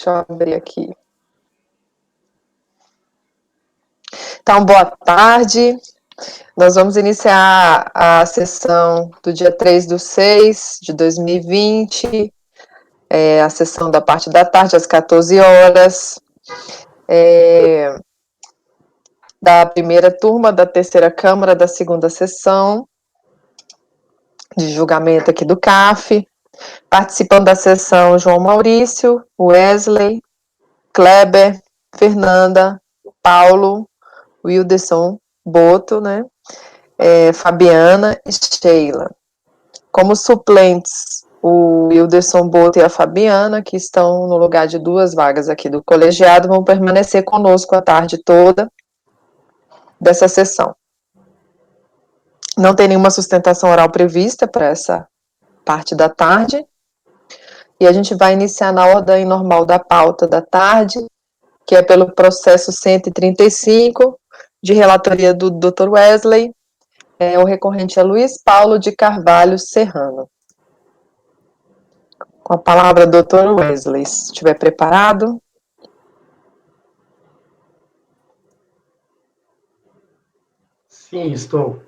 Deixa eu abrir aqui. Então, boa tarde. Nós vamos iniciar a sessão do dia 3/6 de 2020, a sessão da parte da tarde, às 14 horas, da primeira turma da terceira Câmara da segunda sessão de julgamento aqui do CAF. Participando da sessão João Maurício, Wesley, Kleber, Fernanda, Paulo, Wilderson Boto, né? Fabiana e Sheila. Como suplentes, o Wilderson Boto e a Fabiana, que estão no lugar de 2 vagas aqui do colegiado, vão permanecer conosco a tarde toda dessa sessão. Não tem nenhuma sustentação oral prevista para essa parte da tarde, e a gente vai iniciar na ordem normal da pauta da tarde, que é pelo processo 135, de relatoria do Dr. Wesley. O recorrente é Luiz Paulo de Carvalho Serrano. Com a palavra, Dr. Wesley, se estiver preparado. Sim, estou.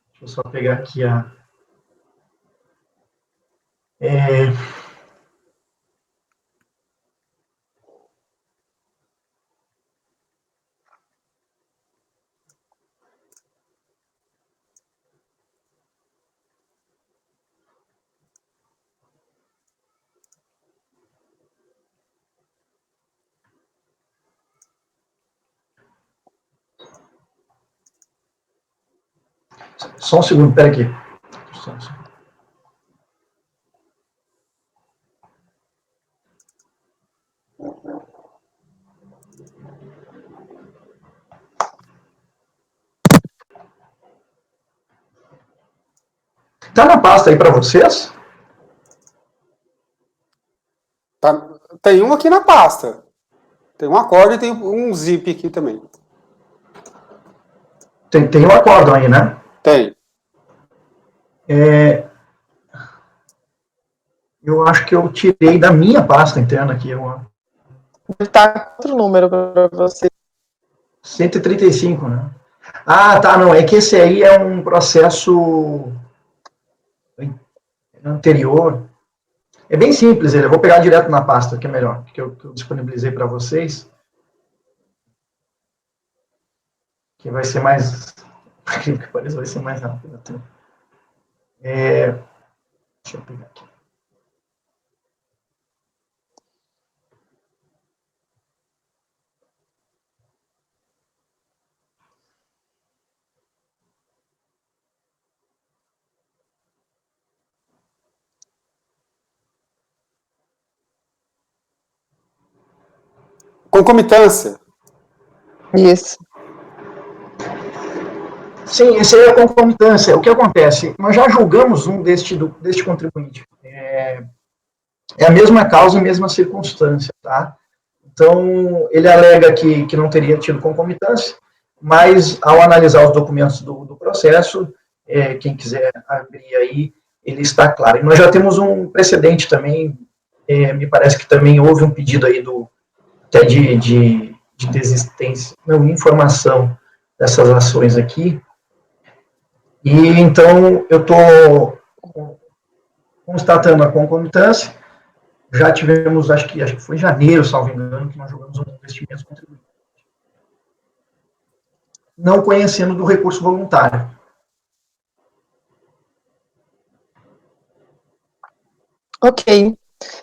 Deixa eu só pegar aqui a... Só um segundo, espera aqui. Só um segundo. Tá na pasta aí para vocês? Tá, tem um aqui na pasta. Tem um acorde e tem um zip aqui também. Tem o acórdão aí, né? Tem. Eu acho que eu tirei da minha pasta interna aqui. Deve estar outro número para você. 135, né? Ah, tá, não. É que esse aí é um processo anterior. É bem simples ele. Eu vou pegar direto na pasta, que é melhor, que eu disponibilizei para vocês. Que vai ser mais... Por incrível que pareça, vai ser mais rápido. Deixa eu pegar aqui. Concomitância. Isso. Sim, esse aí é a concomitância. O que acontece? Nós já julgamos um deste contribuinte. É a mesma causa e mesma circunstância, tá? Então, ele alega que não teria tido concomitância, mas ao analisar os documentos do processo, quem quiser abrir aí, ele está claro. E nós já temos um precedente também, me parece que também houve um pedido aí até de desistência, não, informação dessas ações aqui. E então eu estou constatando a concomitância. Já tivemos, acho que foi em janeiro, salvo engano, que nós jogamos um investimento contribuinte. Não conhecendo do recurso voluntário. Ok.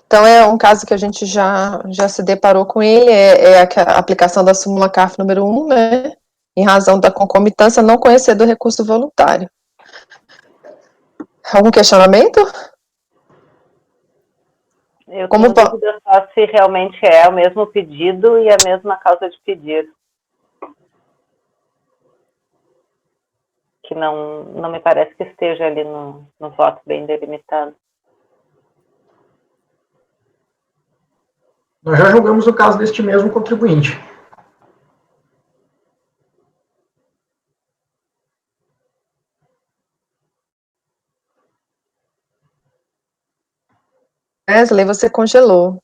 Então, é um caso que a gente já se deparou com ele, é a aplicação da súmula CARF número 1, né? Em razão da concomitância, não conhecer do recurso voluntário. Algum questionamento? Eu tenho dúvida só se realmente é o mesmo pedido e a mesma causa de pedido. Que não me parece que esteja ali no voto bem delimitado. Nós já julgamos o caso deste mesmo contribuinte. Wesley, você congelou.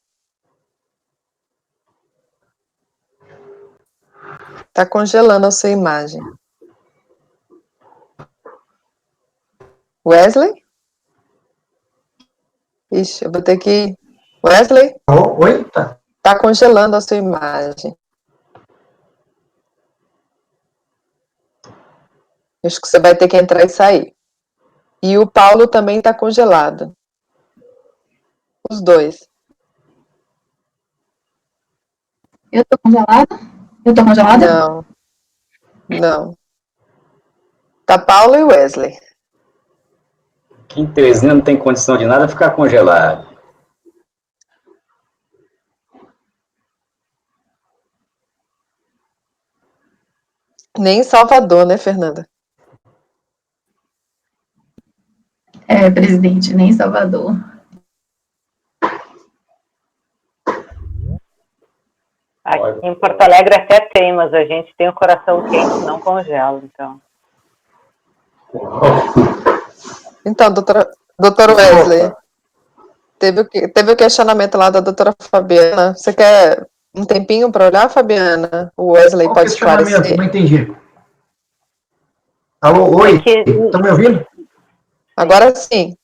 Tá congelando a sua imagem. Wesley? Ixi, eu vou ter que... Wesley? Oi? Tá. Tá congelando a sua imagem. Acho que você vai ter que entrar e sair. E o Paulo também tá congelado. Os dois. Eu tô congelada? Eu tô congelada? Não. Não. Tá Paulo e Wesley. Quem Teresina não tem condição de nada ficar congelado. Nem em Salvador, né, Fernanda? É, presidente, nem Salvador. Aqui em Porto Alegre até tem, mas a gente tem o coração quente e não congela, então. Então, doutor Wesley, teve o questionamento lá da doutora Fabiana. Você quer um tempinho para olhar, Fabiana? O Wesley Qual pode questionamento? esclarecer. Não entendi. Alô, oi? Estão me ouvindo? Agora sim.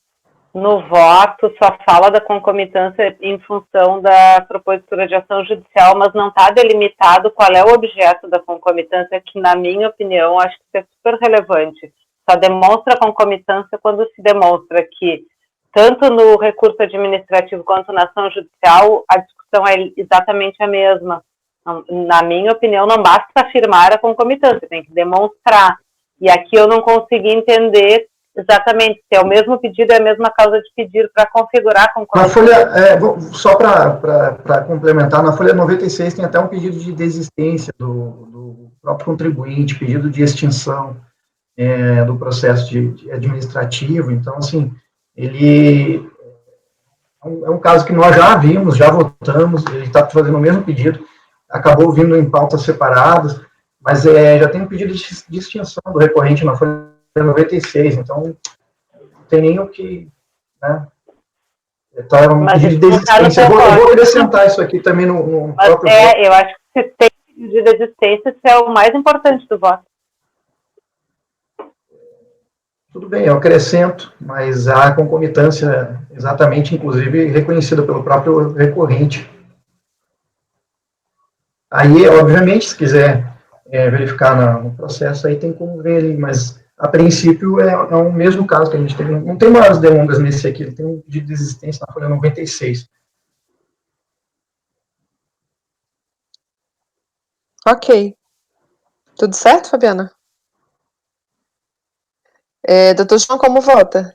No voto, só fala da concomitância em função da propositura de ação judicial, mas não está delimitado qual é o objeto da concomitância, que, na minha opinião, acho que isso é super relevante. Só demonstra concomitância quando se demonstra que, tanto no recurso administrativo quanto na ação judicial, a discussão é exatamente a mesma. Na minha opinião, não basta afirmar a concomitância, tem que demonstrar. E aqui eu não consegui entender exatamente se é o mesmo pedido e a mesma causa de pedir para configurar a concomitância. Na folha, só para complementar, na folha 96 tem até um pedido de desistência do próprio contribuinte, pedido de extinção do processo de administrativo. Então, assim, ele é um caso que nós já vimos, já votamos, ele está fazendo o mesmo pedido, acabou vindo em pautas separadas, mas já tem um pedido de extinção do recorrente na folha 96, então não tem nem o que, né? Tá um pedido de desistência. Eu vou acrescentar isso aqui também no próprio voto. Eu acho que se tem pedido de desistência, isso é o mais importante do voto. Tudo bem, eu acrescento, mas a concomitância exatamente, inclusive, reconhecida pelo próprio recorrente. Aí, obviamente, se quiser verificar no processo, aí tem como ver ali, mas a princípio é o mesmo caso que a gente tem. Não tem maiores delongas nesse aqui, tem um pedido de desistência na folha 96. Ok. Tudo certo, Fabiana? Doutor João, como vota?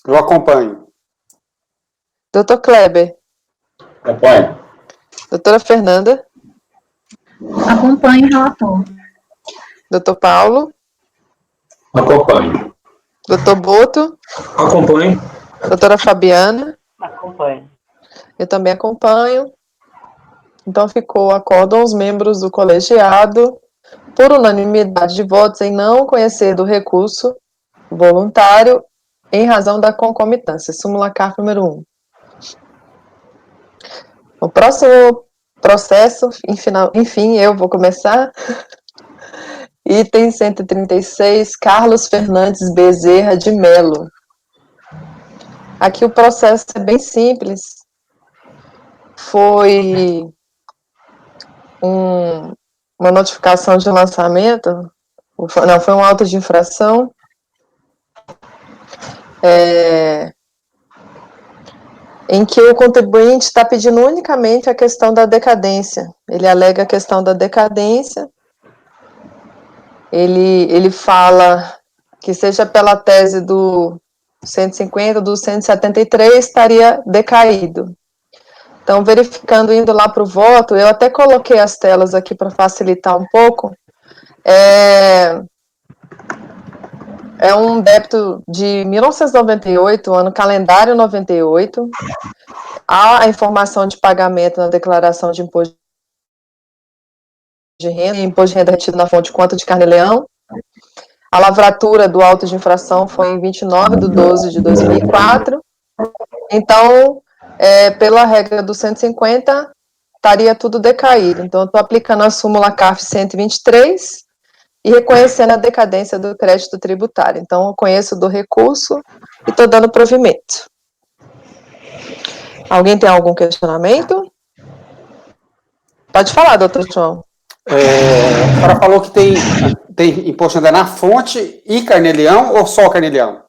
Eu acompanho. Doutor Kleber? Acompanho. Doutora Fernanda? Acompanho o relator. Doutor Paulo? Acompanho. Doutor Boto? Acompanho. Doutora Fabiana? Acompanho. Eu também acompanho. Então, acordam os membros do colegiado, por unanimidade de votos, em não conhecer do recurso voluntário em razão da concomitância. Súmula CARF número 1. O próximo processo, enfim, eu vou começar. Item 136, Carlos Fernandes Bezerra de Melo. Aqui o processo é bem simples. Foi uma notificação de lançamento, não, foi um auto de infração, em que o contribuinte está pedindo unicamente a questão da decadência. Ele alega a questão da decadência, ele fala que seja pela tese do 150, do 173, estaria decaído. Então, verificando, indo lá para o voto, eu até coloquei as telas aqui para facilitar um pouco. É um débito de 1998, ano calendário 98. Há a informação de pagamento na declaração de imposto de renda, e imposto de renda retido na fonte de conta de carnê-leão. A lavratura do auto de infração foi em 29/12/2004. Então, pela regra do 150, estaria tudo decaído. Então, eu estou aplicando a súmula CARF 123 e reconhecendo a decadência do crédito tributário. Então, eu conheço do recurso e estou dando provimento. Alguém tem algum questionamento? Pode falar, doutor João. A senhora falou que tem imposto de renda na fonte e carnê-leão ou só o carnê-leão?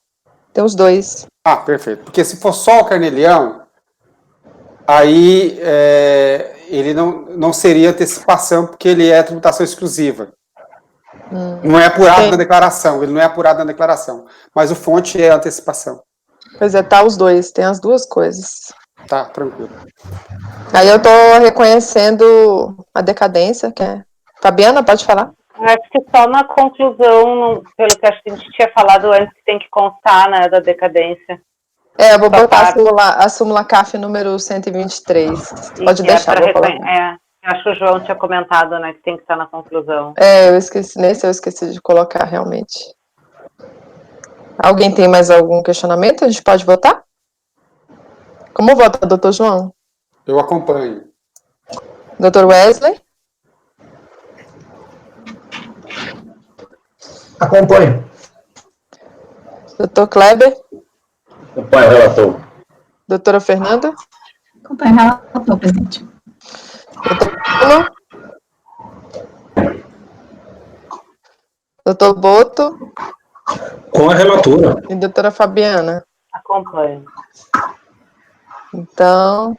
Tem os dois. Ah, perfeito. Porque se for só o carnê-leão, aí ele não seria antecipação, porque ele é tributação exclusiva. Não é apurado na declaração, ele não é apurado na declaração. Mas o fonte é antecipação. Pois é, tá os dois, tem as duas coisas. Tá, tranquilo. Aí eu tô reconhecendo a decadência, que é... Fabiana, pode falar? Acho que só na conclusão, pelo que acho que a gente tinha falado antes, que tem que constar, né, da decadência. Eu vou botar a súmula CAF número 123. Pode deixar, vou colocar. Acho que o João tinha comentado, né, que tem que estar na conclusão. Eu esqueci, nesse eu esqueci de colocar, realmente. Alguém tem mais algum questionamento? A gente pode votar? Como vota, doutor João? Eu acompanho. Doutor Wesley? Acompanho. Doutor Kleber? Acompanho, relator. Doutora Fernanda? Acompanho o relator, presidente. Doutor Paulo? Doutor Boto? Com a relatora. E doutora Fabiana? Acompanho. Então,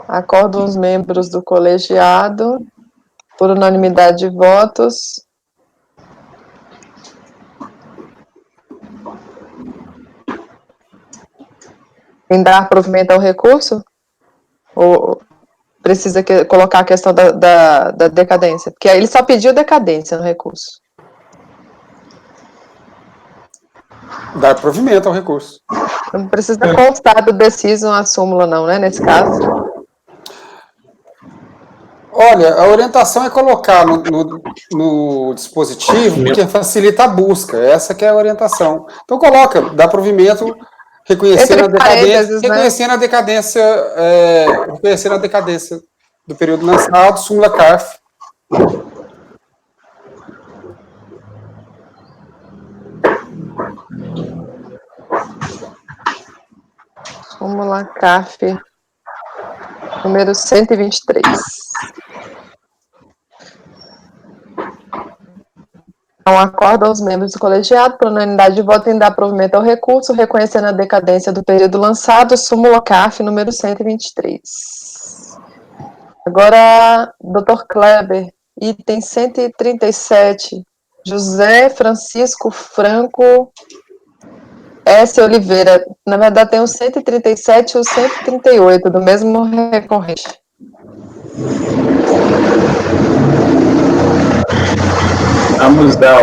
acordam os membros do colegiado, por unanimidade de votos, em dar provimento ao recurso? Ou precisa colocar a questão da decadência? Porque ele só pediu decadência no recurso. Dar provimento ao recurso. Não precisa constar do deciso na súmula, não, né, nesse caso? Olha, a orientação é colocar no dispositivo, porque facilita a busca. Essa que é a orientação. Então coloca, dá provimento, reconhecendo a decadência do período lançado, súmula CARF. Súmula CARF número 123. Então, acordam os membros do colegiado, por unanimidade de voto, em dar provimento ao recurso, reconhecendo a decadência do período lançado, súmula CARF número 123. Agora, doutor Kleber, item 137, José Francisco Franco S. Oliveira. Na verdade, tem o 137 e o 138, do mesmo recorrente. Vamos dar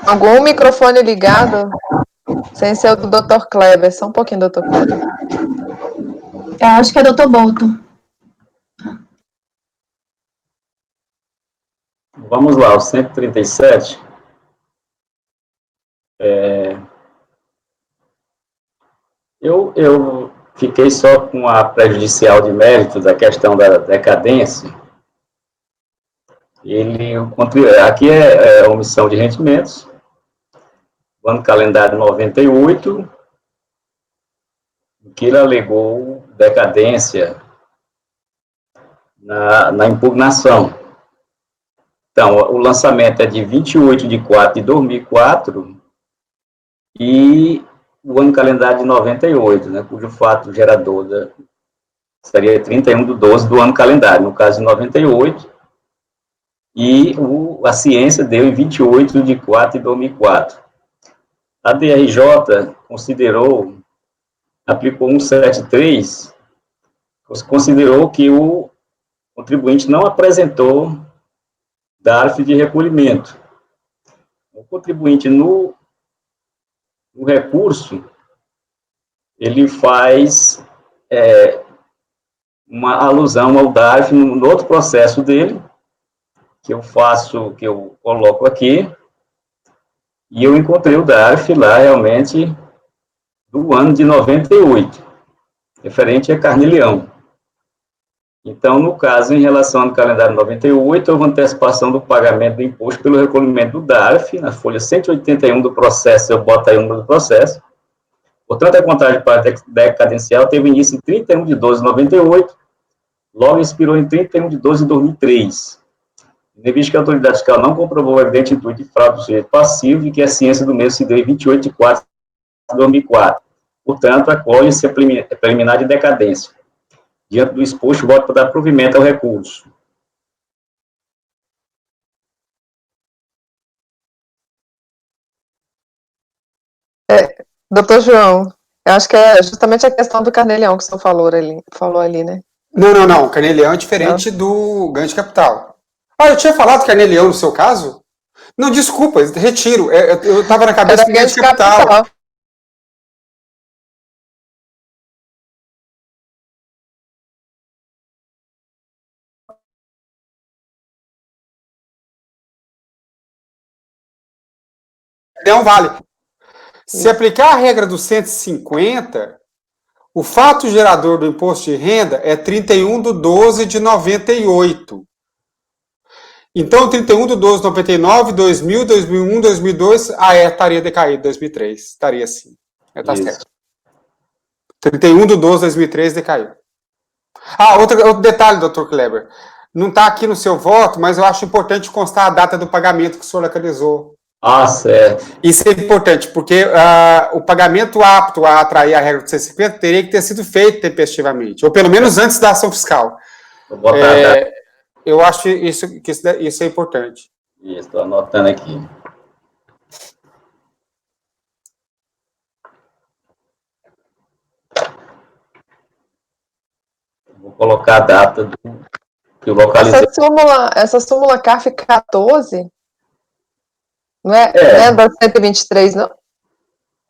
Algum microfone ligado? Sem ser o do Dr. Kleber. Só um pouquinho, Dr. Kleber. Eu acho que é doutor Bolton. Vamos lá, o 137. Eu fiquei só com a prejudicial de mérito da questão da decadência. Aqui é omissão de rendimentos, o ano calendário 98, que ele alegou decadência na impugnação. Então, o lançamento é de 28/4/2004 e o ano calendário de 98, né, cujo fato gerador seria 31/12 do ano calendário, no caso de 98, e a ciência deu em 28/4/2004. A DRJ aplicou 173, considerou que o contribuinte não apresentou DARF de recolhimento. O contribuinte no recurso, ele faz uma alusão ao DARF no outro processo dele, que eu coloco aqui, e eu encontrei o DARF lá, realmente, do ano de 98, referente a carne-leão. Então, no caso, em relação ao calendário 98, houve antecipação do pagamento do imposto pelo recolhimento do DARF, na folha 181 do processo, eu boto aí o número do processo. Portanto, a contagem para decadencial teve início em 31 de 12 de 98, logo expirou em 31 de 12 de 2003. Em vista que a autoridade fiscal não comprovou o evidente intuito de fraude do sujeito passivo e que a ciência do mesmo se deu em 28 de 4 de 2004. Portanto, acolhe-se a preliminar de decadência. Diante do exposto, voto para dar provimento ao recurso. Doutor João, eu acho que é justamente a questão do carnê-leão que o senhor falou ali, né? Não. Carnê-leão é diferente do ganho de capital. Ah, eu tinha falado carnê-leão no seu caso? Não, desculpa, retiro. Eu estava na cabeça do ganho de capital. Não vale. Se aplicar a regra do 150, o fato gerador do imposto de renda é 31 de 12 de 98. Então, 31 de 12 de 99, 2000, 2001, 2002, estaria decaído, 2003. Estaria assim. Tá certo. 31 de 12 de 2003 decaiu. Outro detalhe, doutor Kleber. Não está aqui no seu voto, mas eu acho importante constar a data do pagamento que o senhor localizou. Certo. Isso é importante, porque o pagamento apto a atrair a regra do 150 teria que ter sido feito tempestivamente, ou pelo menos antes da ação fiscal. Vou botar a data. Eu acho que isso é importante. Isso, estou anotando aqui. Vou colocar a data que eu localizei. Essa súmula CARF 14 não é da 123, não?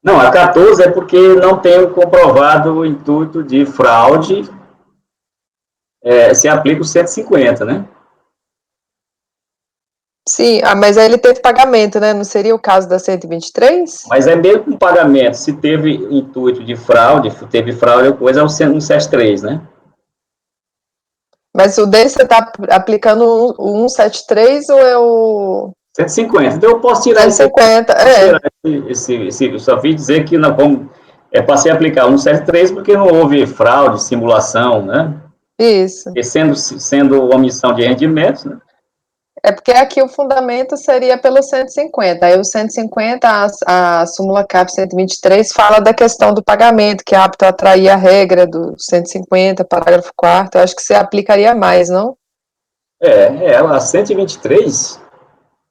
Não, a 14 é porque não tem comprovado o intuito de fraude, se aplica o 150, né? Sim, mas aí ele teve pagamento, né? Não seria o caso da 123? Mas é mesmo com pagamento, se teve intuito de fraude, teve fraude, coisa é o 173, né? Mas o dele você está aplicando o 173 ou é o... 150, então eu posso tirar 150, eu só fiz dizer que nós vamos, passei a aplicar 173 porque não houve fraude, simulação, né? Isso. E sendo omissão de rendimentos, né? É porque aqui o fundamento seria pelo 150. Aí o 150, a súmula CAP 123, fala da questão do pagamento, que é apto a atrair a regra do 150, parágrafo 4º. Eu acho que você aplicaria mais, não? Ela, 123...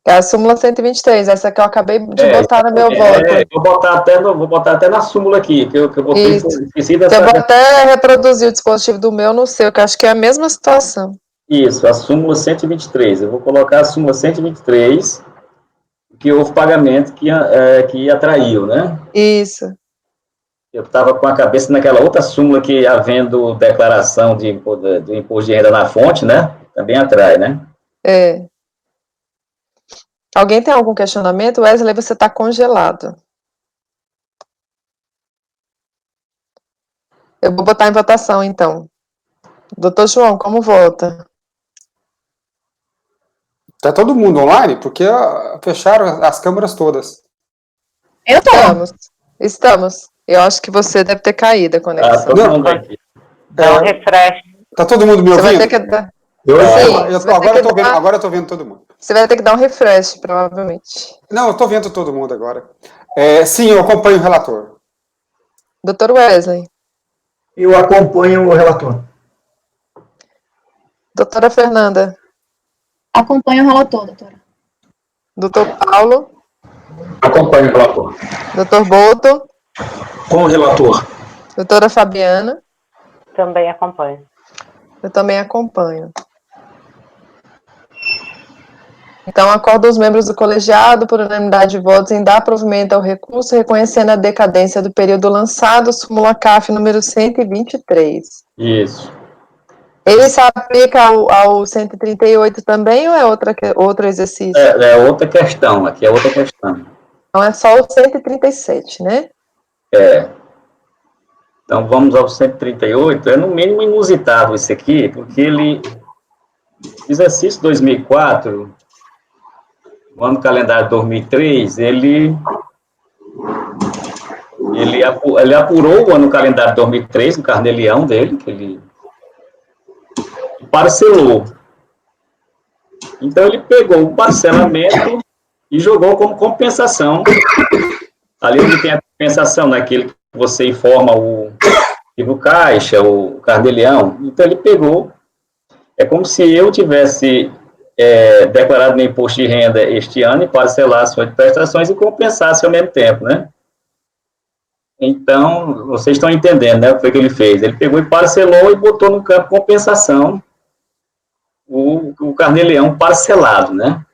É a súmula 123, essa que eu acabei de botar no meu voto. Vou botar até na súmula aqui, que eu botei, esqueci dessa... Eu vou até reproduzir o dispositivo do meu no seu, que eu acho que é a mesma situação. Isso, a súmula 123. Eu vou colocar a súmula 123, que houve pagamento que atraiu, né? Isso. Eu estava com a cabeça naquela outra súmula que, havendo declaração do imposto de renda na fonte, né? Também atrai, né? Alguém tem algum questionamento? Wesley, você está congelado. Eu vou botar em votação, então. Doutor João, como vota? Está todo mundo online? Porque fecharam as câmeras todas. Estamos. Eu acho que você deve ter caído a conexão. Todo mundo aqui. Dá um refresh. Está todo mundo me ouvindo? Você vai ter que dar... Agora eu estou vendo todo mundo. Você vai ter que dar um refresh, provavelmente. Não, eu estou vendo todo mundo agora. Sim, eu acompanho o relator. Doutor Wesley. Eu acompanho o relator. Doutora Fernanda. Acompanho o relator, doutora. Doutor Paulo. Acompanho o relator. Doutor Boto. Com o relator. Doutora Fabiana. Também acompanho. Eu também acompanho. Então, acordo os membros do colegiado, por unanimidade de votos, em dar provimento ao recurso, reconhecendo a decadência do período lançado, súmula CAF número 123. Isso. Ele se aplica ao 138 também, ou é outro exercício? É outra questão, aqui é outra questão. Então, é só o 137, né? Então, vamos ao 138. É no mínimo inusitado esse aqui, porque ele, exercício 2004, o ano calendário 2003, ele apurou o ano calendário 2003, o carnê-leão dele, que ele parcelou. Então, ele pegou o parcelamento e jogou como compensação. Ali onde tem a compensação, naquele que você informa o livro caixa, o carnê-leão. Então, ele pegou. É como se eu tivesse declarado meu imposto de renda este ano e parcelasse 8 prestações e compensasse ao mesmo tempo, né? Então, vocês estão entendendo, né, o que foi que ele fez. Ele pegou e parcelou e botou no campo compensação o carnê-leão parcelado, né?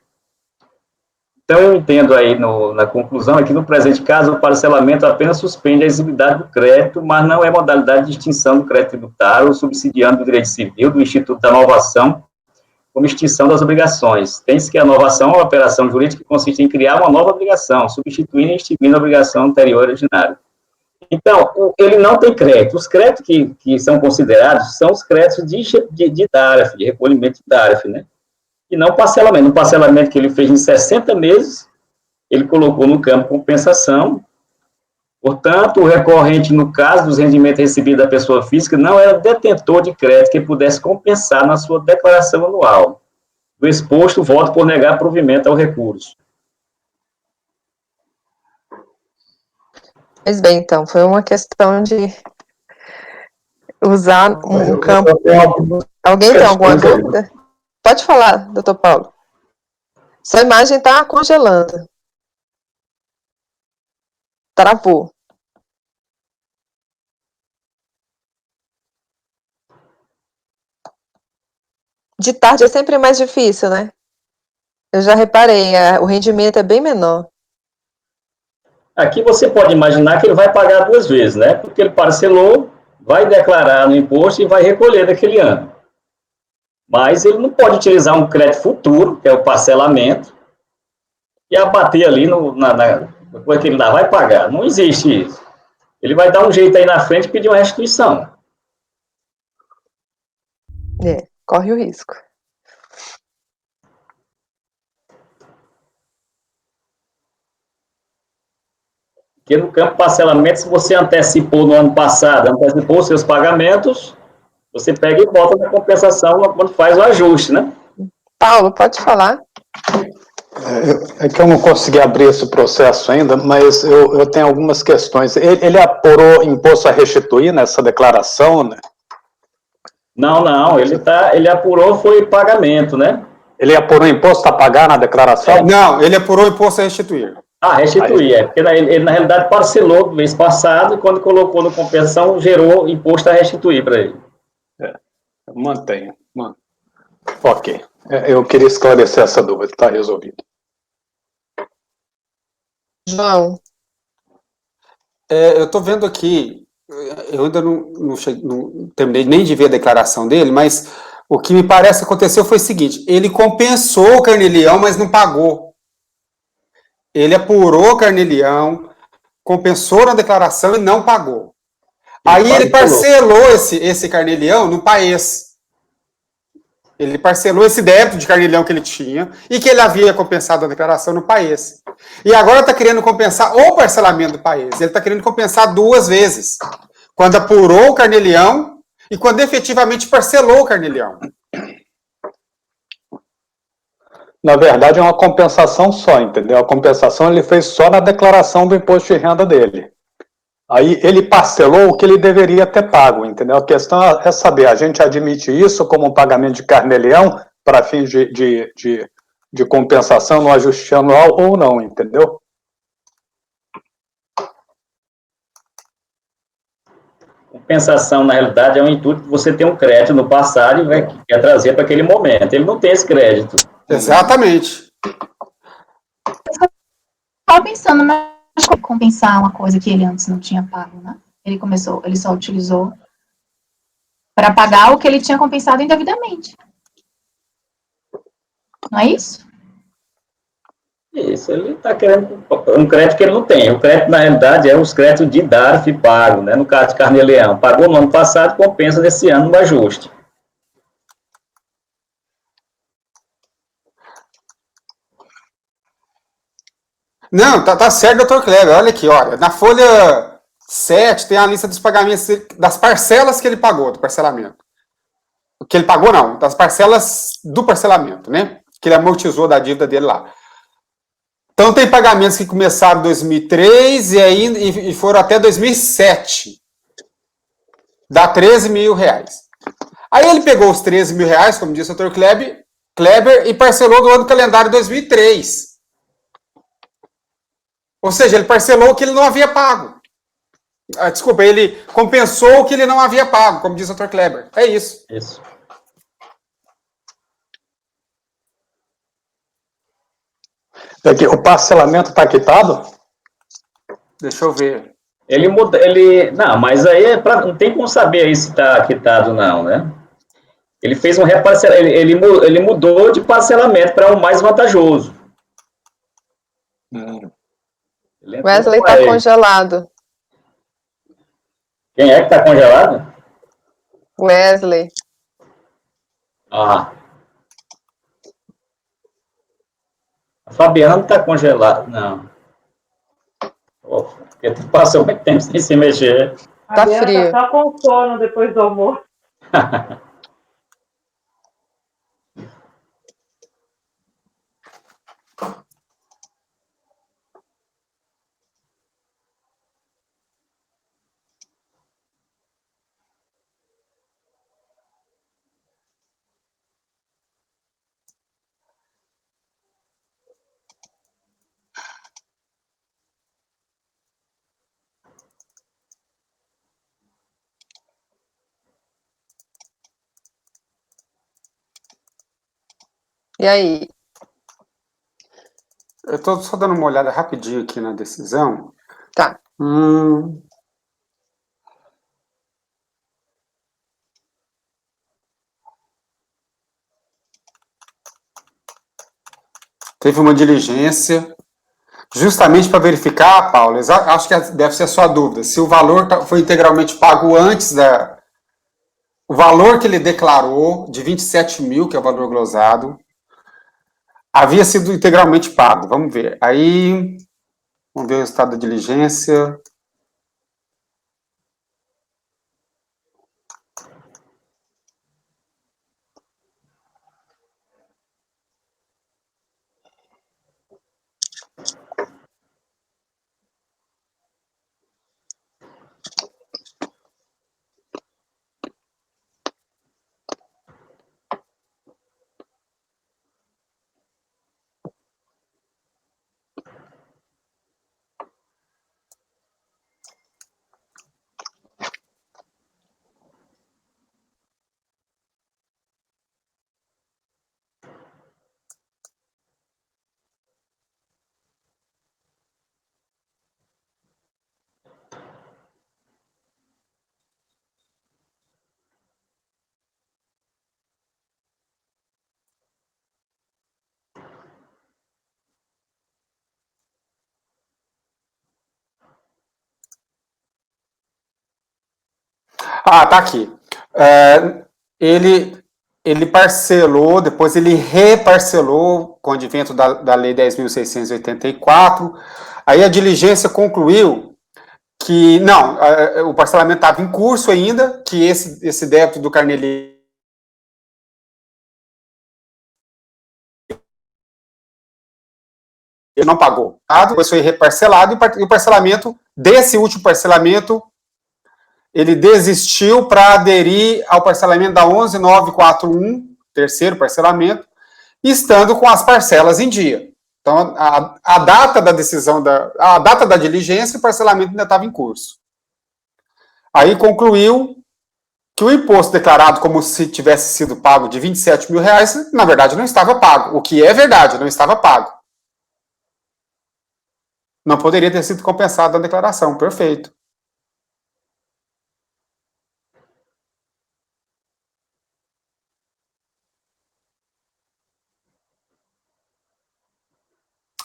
Então, eu entendo aí na conclusão é que, no presente caso, o parcelamento apenas suspende a exigibilidade do crédito, mas não é modalidade de extinção do crédito tributário ou subsidiando do direito civil, do Instituto da Inovação, como extinção das obrigações. Tem-se que a inovação é uma operação jurídica que consiste em criar uma nova obrigação, substituindo e extinguindo a obrigação anterior originária. Então, ele não tem crédito. Os créditos que são considerados são os créditos de DARF, de recolhimento de DARF, né? E não parcelamento. No parcelamento que ele fez em 60 meses, ele colocou no campo compensação. Portanto, o recorrente, no caso dos rendimentos recebidos da pessoa física, não era detentor de crédito que pudesse compensar na sua declaração anual. Do exposto, voto por negar provimento ao recurso. Pois bem, então, foi uma questão de usar um campo. Alguém tem alguma dúvida? Pode falar, doutor Paulo. Sua imagem está congelando. Travou. De tarde é sempre mais difícil, né? Eu já reparei, o rendimento é bem menor. Aqui você pode imaginar que ele vai pagar 2 vezes, né? Porque ele parcelou, vai declarar no imposto e vai recolher daquele ano. Mas ele não pode utilizar um crédito futuro, que é o parcelamento, e abater ali depois que ele dá, vai pagar. Não existe isso. Ele vai dar um jeito aí na frente e pedir uma restituição. Corre o risco. Porque no campo parcelamento, se você antecipou no ano passado, antecipou os seus pagamentos, você pega e volta na compensação quando faz o ajuste, né? Paulo, pode falar. É que eu não consegui abrir esse processo ainda, mas eu tenho algumas questões. Ele apurou imposto a restituir nessa declaração, né? Não, ele apurou foi pagamento, né? Ele apurou imposto a pagar na declaração? Não, ele apurou imposto a restituir. Restituir, porque ele na realidade parcelou no mês passado e quando colocou no compensação, gerou imposto a restituir para ele. Mantenho. Ok. Eu queria esclarecer essa dúvida, está resolvido. João. Eu estou vendo aqui, eu ainda não terminei nem de ver a declaração dele, mas o que me parece que aconteceu foi o seguinte: ele compensou o carnê-leão, mas não pagou. Ele apurou o carnê-leão, compensou na declaração e não pagou. Aí ele parcelou esse carnê-leão no PAES. Ele parcelou esse débito de carnê-leão que ele tinha e que ele havia compensado a declaração no PAES. E agora está querendo compensar o parcelamento do PAES. Ele está querendo compensar 2 vezes. Quando apurou o carnê-leão e quando efetivamente parcelou o carnê-leão. Na verdade, é uma compensação só, entendeu? A compensação ele fez só na declaração do imposto de renda dele. Aí ele parcelou o que ele deveria ter pago, entendeu? A questão é saber, a gente admite isso como um pagamento de carnê-leão para fins de compensação no ajuste anual ou não, entendeu? Compensação, na realidade, é um intuito que você tem um crédito no passado e quer trazer para aquele momento. Ele não tem esse crédito. Exatamente. Estava pensando, mas como compensar uma coisa que ele antes não tinha pago, né? Ele só utilizou para pagar o que ele tinha compensado indevidamente. Não é isso? Isso, ele está querendo um crédito que ele não tem. O crédito, na realidade, é os créditos de DARF pago, né? No caso de Carnê-Leão. Pagou no ano passado, compensa nesse ano no ajuste. Não, tá certo, doutor Kleber. Olha aqui, olha. Na folha 7 tem a lista dos pagamentos, das parcelas que ele pagou, do parcelamento. Que ele pagou, não, das parcelas do parcelamento, né? Que ele amortizou da dívida dele lá. Então, tem pagamentos que começaram em 2003 e foram até 2007. Dá 13 mil reais. Aí ele pegou os 13 mil reais, como disse o doutor Kleber, e parcelou do ano calendário 2003. Ou seja, ele parcelou o que ele não havia pago. Desculpa, ele compensou o que ele não havia pago, como diz o doutor Kleber. É isso. Isso. Aqui, o parcelamento está quitado? Deixa eu ver. Ele muda, não, mas aí não tem como saber aí se está quitado não, né? Ele fez um reparcelamento, ele mudou de parcelamento para um mais vantajoso. Wesley está congelado. Quem é que está congelado? Wesley. Ah. A Fabiana está congelada. Não. Porque tu passou muito tempo sem se mexer. Tá frio. Tá só com sono depois do almoço. E aí? Eu estou só dando uma olhada rapidinho aqui na decisão. Tá. Teve uma diligência, justamente para verificar, Paulo, acho que deve ser a sua dúvida, se o valor foi integralmente pago antes da... O valor que ele declarou, de 27 mil, que é o valor glosado, havia sido integralmente pago. Vamos ver. Aí, vamos ver o resultado da diligência. Ah, tá aqui. Ele parcelou, depois ele reparcelou com o advento da Lei 10.684. Aí a diligência concluiu que, não, o parcelamento estava em curso ainda, que esse débito do Carneli não pagou. Depois foi reparcelado e o parcelamento, desse último parcelamento, ele desistiu para aderir ao parcelamento da 11941, terceiro parcelamento, estando com as parcelas em dia. Então, a data da decisão, a data da diligência, o parcelamento ainda estava em curso. Aí concluiu que o imposto declarado como se tivesse sido pago de 27 mil reais, na verdade não estava pago. O que é verdade, não estava pago. Não poderia ter sido compensado na declaração, perfeito.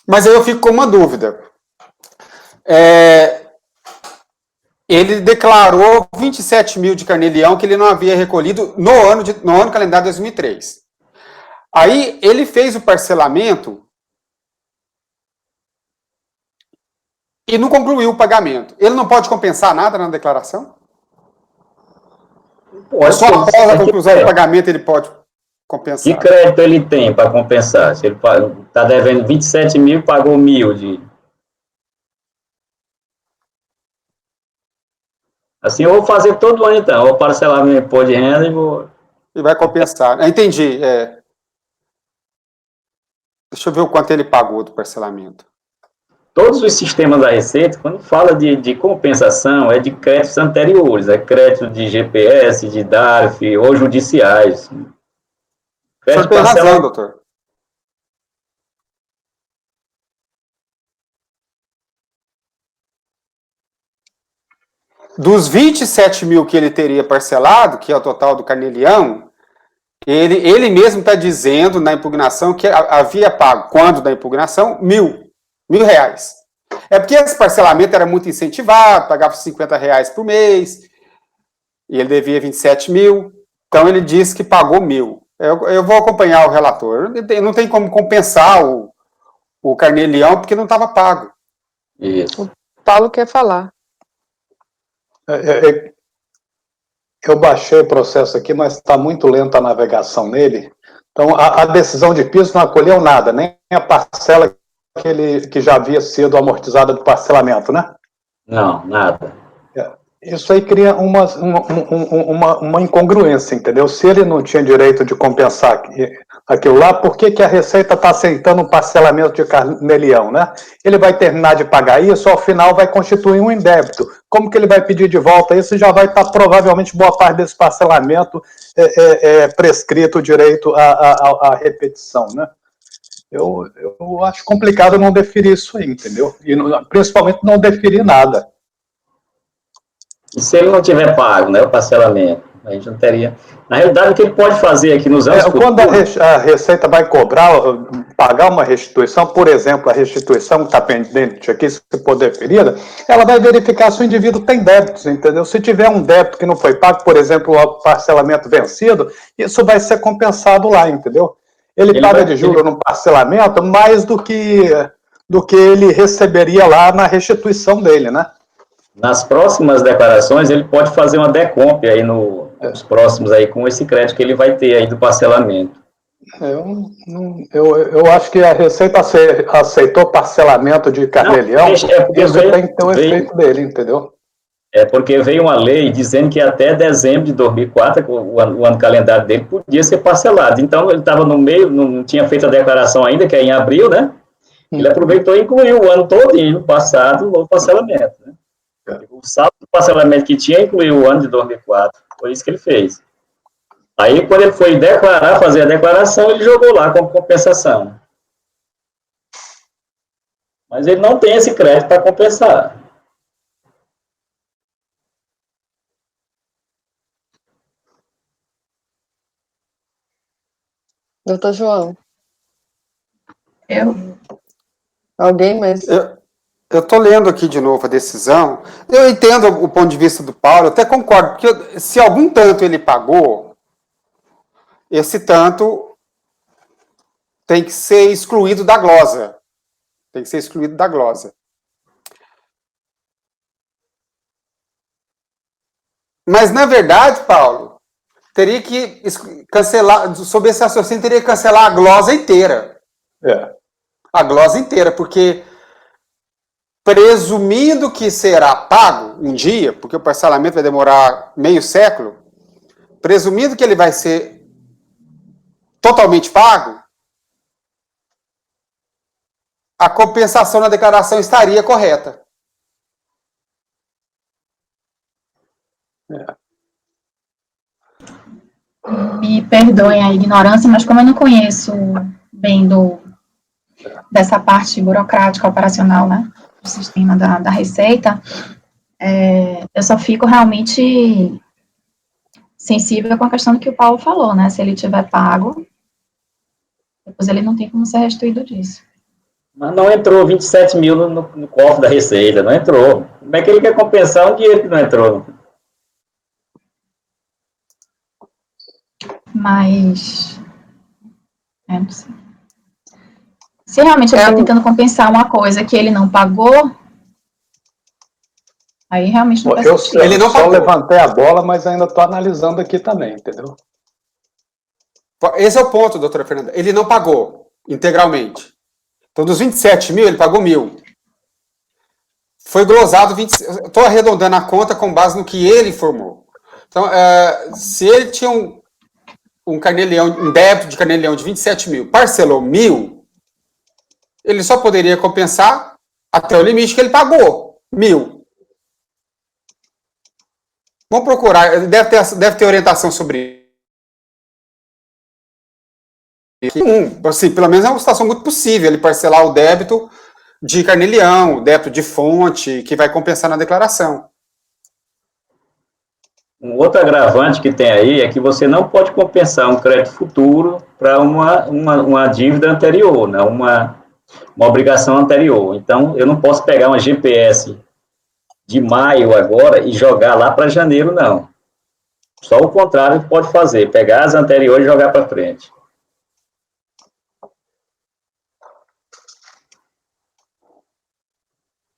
Mas aí eu fico com uma dúvida. Ele declarou 27 mil de carnê-leão que ele não havia recolhido no ano calendário 2003. Aí ele fez o parcelamento e não concluiu o pagamento. Ele não pode compensar nada na declaração? Ou só após a conclusão do pagamento ele pode compensar? Que crédito ele tem para compensar? Se ele está devendo 27 mil, pagou 1.000 de... Assim, eu vou fazer todo ano, então. Eu vou parcelar meu imposto de renda e vou... E vai compensar. Entendi. Deixa eu ver o quanto ele pagou do parcelamento. Todos os sistemas da Receita, quando fala de compensação, é de créditos anteriores. É crédito de GPS, de DARF ou judiciais. O senhor tem razão, doutor. Dos 27 mil que ele teria parcelado, que é o total do carnê-leão, ele mesmo está dizendo na impugnação que havia pago, quando da impugnação, R$1.000. É porque esse parcelamento era muito incentivado, pagava R$50 por mês, e ele devia 27 mil, então ele disse que pagou 1.000. Eu vou acompanhar o relator. Não tem como compensar o carnê-leão porque não estava pago. Isso. O Paulo quer falar. Eu baixei o processo aqui, mas está muito lenta a navegação nele. Então, a decisão de piso não acolheu nada, nem a parcela que já havia sido amortizada do parcelamento, né? Não, nada. Isso aí cria uma incongruência, entendeu? Se ele não tinha direito de compensar aquilo lá, por que a Receita está aceitando um parcelamento de carnê-leão, né? Ele vai terminar de pagar isso, ao final vai constituir um indébito. Como que ele vai pedir de volta isso? Já vai estar provavelmente boa parte desse parcelamento prescrito o direito à repetição, né? Eu acho complicado não deferir isso aí, entendeu? E principalmente não deferir nada. E se ele não tiver pago, né, o parcelamento, a gente não teria... Na realidade, o que ele pode fazer aqui nos anos quando a Receita vai pagar uma restituição, por exemplo, a restituição que está pendente aqui, se for deferida, ela vai verificar se o indivíduo tem débitos, entendeu? Se tiver um débito que não foi pago, por exemplo, o parcelamento vencido, isso vai ser compensado lá, entendeu? Ele paga de juros no parcelamento mais do que ele receberia lá na restituição dele, né? Nas próximas declarações, ele pode fazer uma decomp aí nos próximos aí, com esse crédito que ele vai ter aí do parcelamento. Eu acho que a Receita aceitou parcelamano de carnê-leão, porque isso tem que ter o efeito dele, entendeu? É porque veio uma lei dizendo que até dezembro de 2004, o ano calendário dele podia ser parcelado. Então, ele estava no meio, não tinha feito a declaração ainda, que é em abril, né? Ele aproveitou e incluiu o ano todinho passado no parcelamento, né? O saldo do parcelamento que tinha incluiu o ano de 2004. Foi isso que ele fez. Aí, quando ele foi fazer a declaração, ele jogou lá como compensação. Mas ele não tem esse crédito para compensar. Doutor João. Alguém mais? Eu estou lendo aqui de novo a decisão. Eu entendo o ponto de vista do Paulo, eu até concordo, porque se algum tanto ele pagou, esse tanto tem que ser excluído da glosa. Tem que ser excluído da glosa. Mas, na verdade, Paulo, teria que cancelar, sob esse raciocínio, teria que cancelar a glosa inteira. A glosa inteira, porque presumindo que será pago um dia, porque o parcelamento vai demorar meio século, presumindo que ele vai ser totalmente pago, a compensação na declaração estaria correta. Me perdoem a ignorância, mas como eu não conheço bem dessa parte burocrática operacional, né, do sistema da Receita, eu só fico realmente sensível com a questão do que o Paulo falou, né, se ele tiver pago, depois ele não tem como ser restituído disso. Mas não entrou 27 mil no cofre da Receita, não entrou. Como é que ele quer compensar um dinheiro que não entrou? Mas, não sei. Se realmente ele está tentando compensar uma coisa que ele não pagou, aí realmente não faz sentido. Ele não só levantei a bola, mas ainda estou analisando aqui também, entendeu? Esse é o ponto, doutora Fernanda. Ele não pagou integralmente. Então, dos 27 mil, ele pagou 1.000. Foi glosado 20. Estou arredondando a conta com base no que ele informou. Então, se ele tinha um débito de carnê-leão de 27 mil, parcelou 1.000, ele só poderia compensar até o limite que ele pagou, 1.000. Vamos procurar, deve ter orientação sobre isso. Assim, pelo menos é uma situação muito possível ele parcelar o débito de carnê-leão, o débito de fonte, que vai compensar na declaração. Um outro agravante que tem aí é que você não pode compensar um crédito futuro para uma dívida anterior, né? uma obrigação anterior. Então, eu não posso pegar uma GPS de maio agora e jogar lá para janeiro, não. Só o contrário pode fazer, pegar as anteriores e jogar para frente.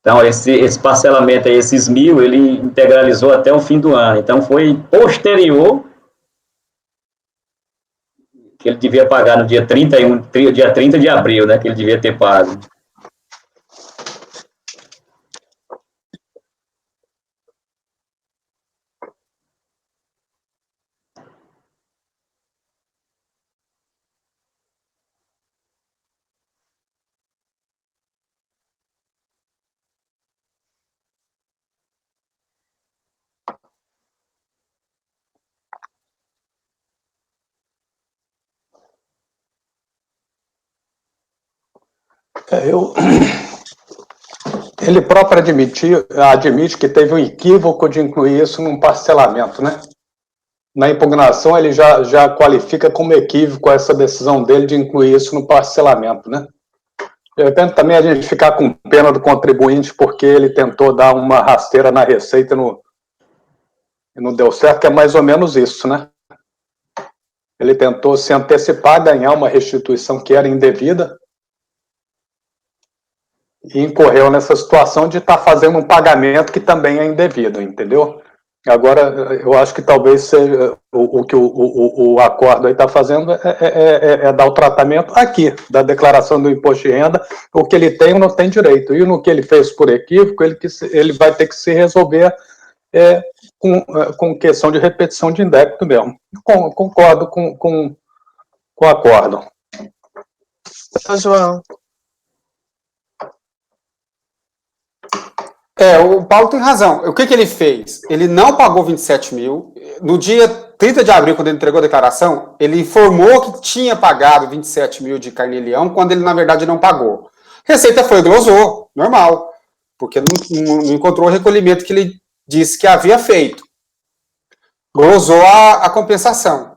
Então, esse parcelamento aí, esses 1.000, ele integralizou até o fim do ano. Então, foi posterior que ele devia pagar no dia 30 de abril, né, que ele devia ter pago. Ele próprio admite que teve um equívoco de incluir isso num parcelamento, né? Na impugnação, ele já qualifica como equívoco essa decisão dele de incluir isso no parcelamento, né? De repente, também a gente ficar com pena do contribuinte porque ele tentou dar uma rasteira na Receita e não deu certo, que é mais ou menos isso, né? Ele tentou se antecipar, ganhar uma restituição que era indevida, e incorreu nessa situação de estar fazendo um pagamento que também é indevido, entendeu? Agora, eu acho que talvez seja o que o acordo aí está fazendo é dar o tratamento aqui, da declaração do imposto de renda, o que ele tem ou não tem direito. E no que ele fez por equívoco, ele vai ter que se resolver com questão de repetição de indébito mesmo. Concordo com o acordo. João. O Paulo tem razão. O que ele fez? Ele não pagou 27 mil. No dia 30 de abril, quando ele entregou a declaração, ele informou que tinha pagado 27 mil de carnê-leão, quando ele, na verdade, não pagou. Receita foi e glosou, normal, porque não encontrou o recolhimento que ele disse que havia feito. Glosou a compensação.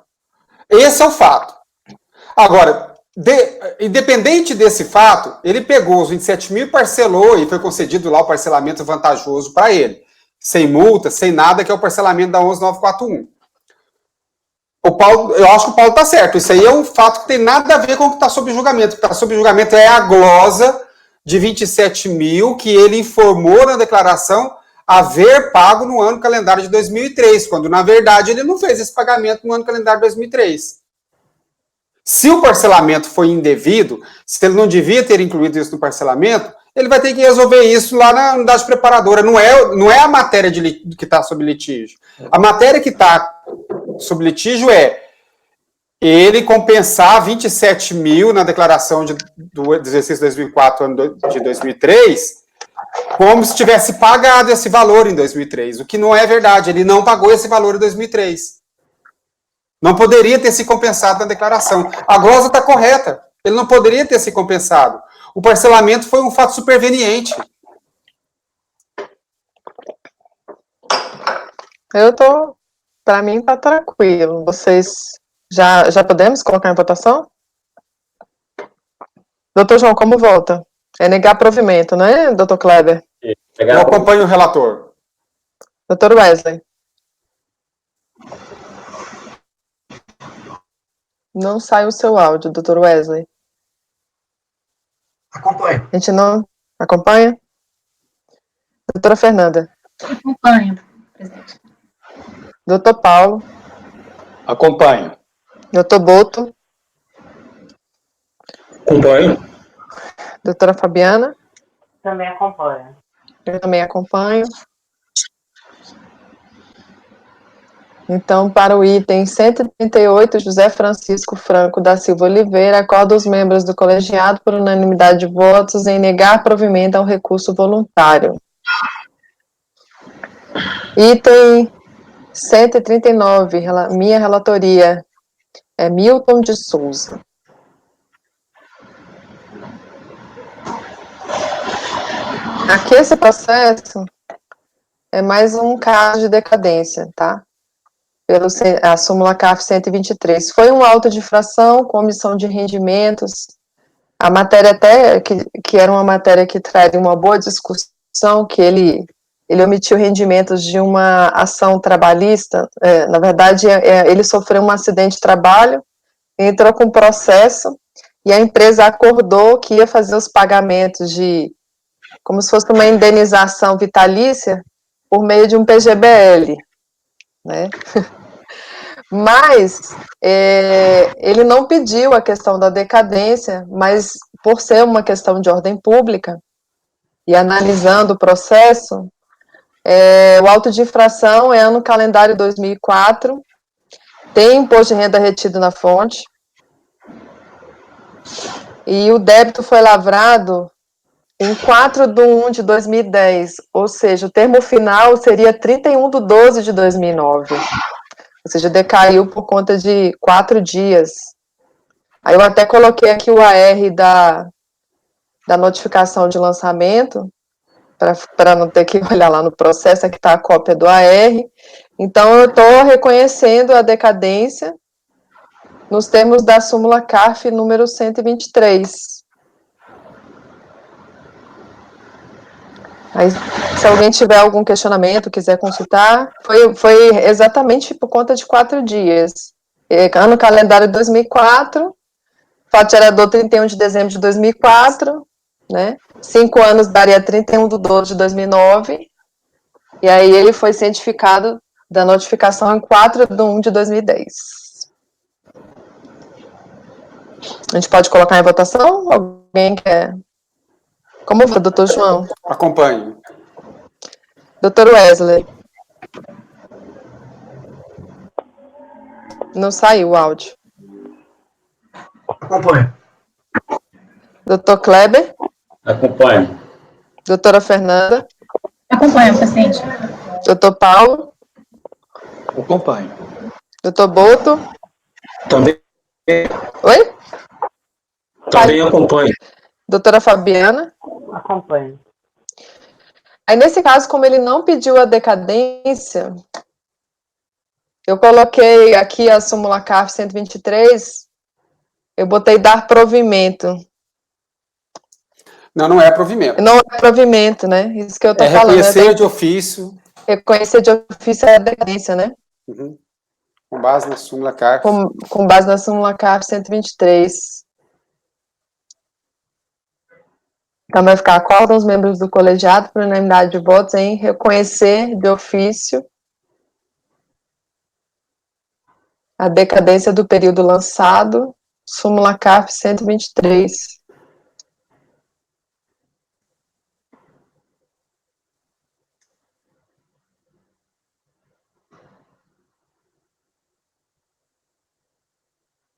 Esse é o fato. Agora, independente desse fato, ele pegou os 27 mil e parcelou, e foi concedido lá o parcelamento vantajoso para ele. Sem multa, sem nada, que é o parcelamento da 11.941. Eu acho que o Paulo está certo. Isso aí é um fato que tem nada a ver com o que está sob julgamento. O que está sob julgamento é a glosa de 27 mil que ele informou na declaração haver pago no ano calendário de 2003, quando, na verdade, ele não fez esse pagamento no ano calendário de 2003. Se o parcelamento foi indevido, se ele não devia ter incluído isso no parcelamento, ele vai ter que resolver isso lá na unidade preparadora. Não é a matéria que está sob litígio. A matéria que está sob litígio é ele compensar 27 mil na declaração do exercício 2004, ano de 2003, como se tivesse pagado esse valor em 2003, o que não é verdade. Ele não pagou esse valor em 2003. Não poderia ter se compensado na declaração. A glosa está correta. Ele não poderia ter se compensado. O parcelamento foi um fato superveniente. Para mim está tranquilo. Vocês já podemos colocar em votação? Doutor João, como vota? É negar provimento, né, doutor Kleber? Eu acompanho o relator. Doutor Wesley. Não sai o seu áudio, doutor Wesley. Acompanho. A gente não acompanha? Doutora Fernanda. Acompanho, presidente. Doutor Paulo. Acompanho. Doutor Boto. Acompanho. Doutora Fabiana. Também acompanho. Eu também acompanho. Então, para o item 138, José Francisco Franco da Silva Oliveira acorda os membros do colegiado por unanimidade de votos em negar provimento ao recurso voluntário. Item 139, minha relatoria é Milton de Souza. Aqui esse processo é mais um caso de decadência, tá? A súmula CAF 123. Foi um auto de infração com omissão de rendimentos. A matéria até, que era uma matéria que traria uma boa discussão, que ele omitiu rendimentos de uma ação trabalhista. Na verdade, ele sofreu um acidente de trabalho, entrou com processo, e a empresa acordou que ia fazer os pagamentos como se fosse uma indenização vitalícia, por meio de um PGBL, né? Mas ele não pediu a questão da decadência, mas por ser uma questão de ordem pública, e analisando o processo, o auto de infração é ano calendário 2004, tem imposto de renda retido na fonte, e o débito foi lavrado em 4/1/2010, ou seja, o termo final seria 31/12/2009. Ou seja, decaiu por conta de 4 dias. Aí eu até coloquei aqui o AR da notificação de lançamento, para não ter que olhar lá no processo, aqui está a cópia do AR. Então, eu estou reconhecendo a decadência nos termos da súmula CARF número 123. Aí, se alguém tiver algum questionamento, quiser consultar, foi exatamente por conta de 4 dias. Ano calendário 2004, fato gerador 31 de dezembro de 2004, né? 5 anos daria 31/12/2009, e aí ele foi cientificado da notificação em 4/1/2010. A gente pode colocar em votação? Alguém quer? Como foi, doutor João? Acompanho. Doutor Wesley? Não saiu o áudio. Acompanho. Doutor Kleber? Acompanho. Doutora Fernanda? Acompanho, presidente. Doutor Paulo? Acompanho. Doutor Boto? Também, Oi? também acompanho. Doutora Fabiana? Acompanho. Aí, nesse caso, como ele não pediu a decadência, eu coloquei aqui a súmula CARF 123, eu botei dar provimento. Não é provimento. Não é provimento, né? Isso que eu tô falando. Reconhecer de ofício. Reconhecer de ofício é a decadência, né? Uhum. Com base na súmula CARF. Com base na súmula CARF 123. Então, vai ficar: acordam os membros do colegiado por unanimidade de votos em reconhecer de ofício a decadência do período lançado, súmula CARF 123.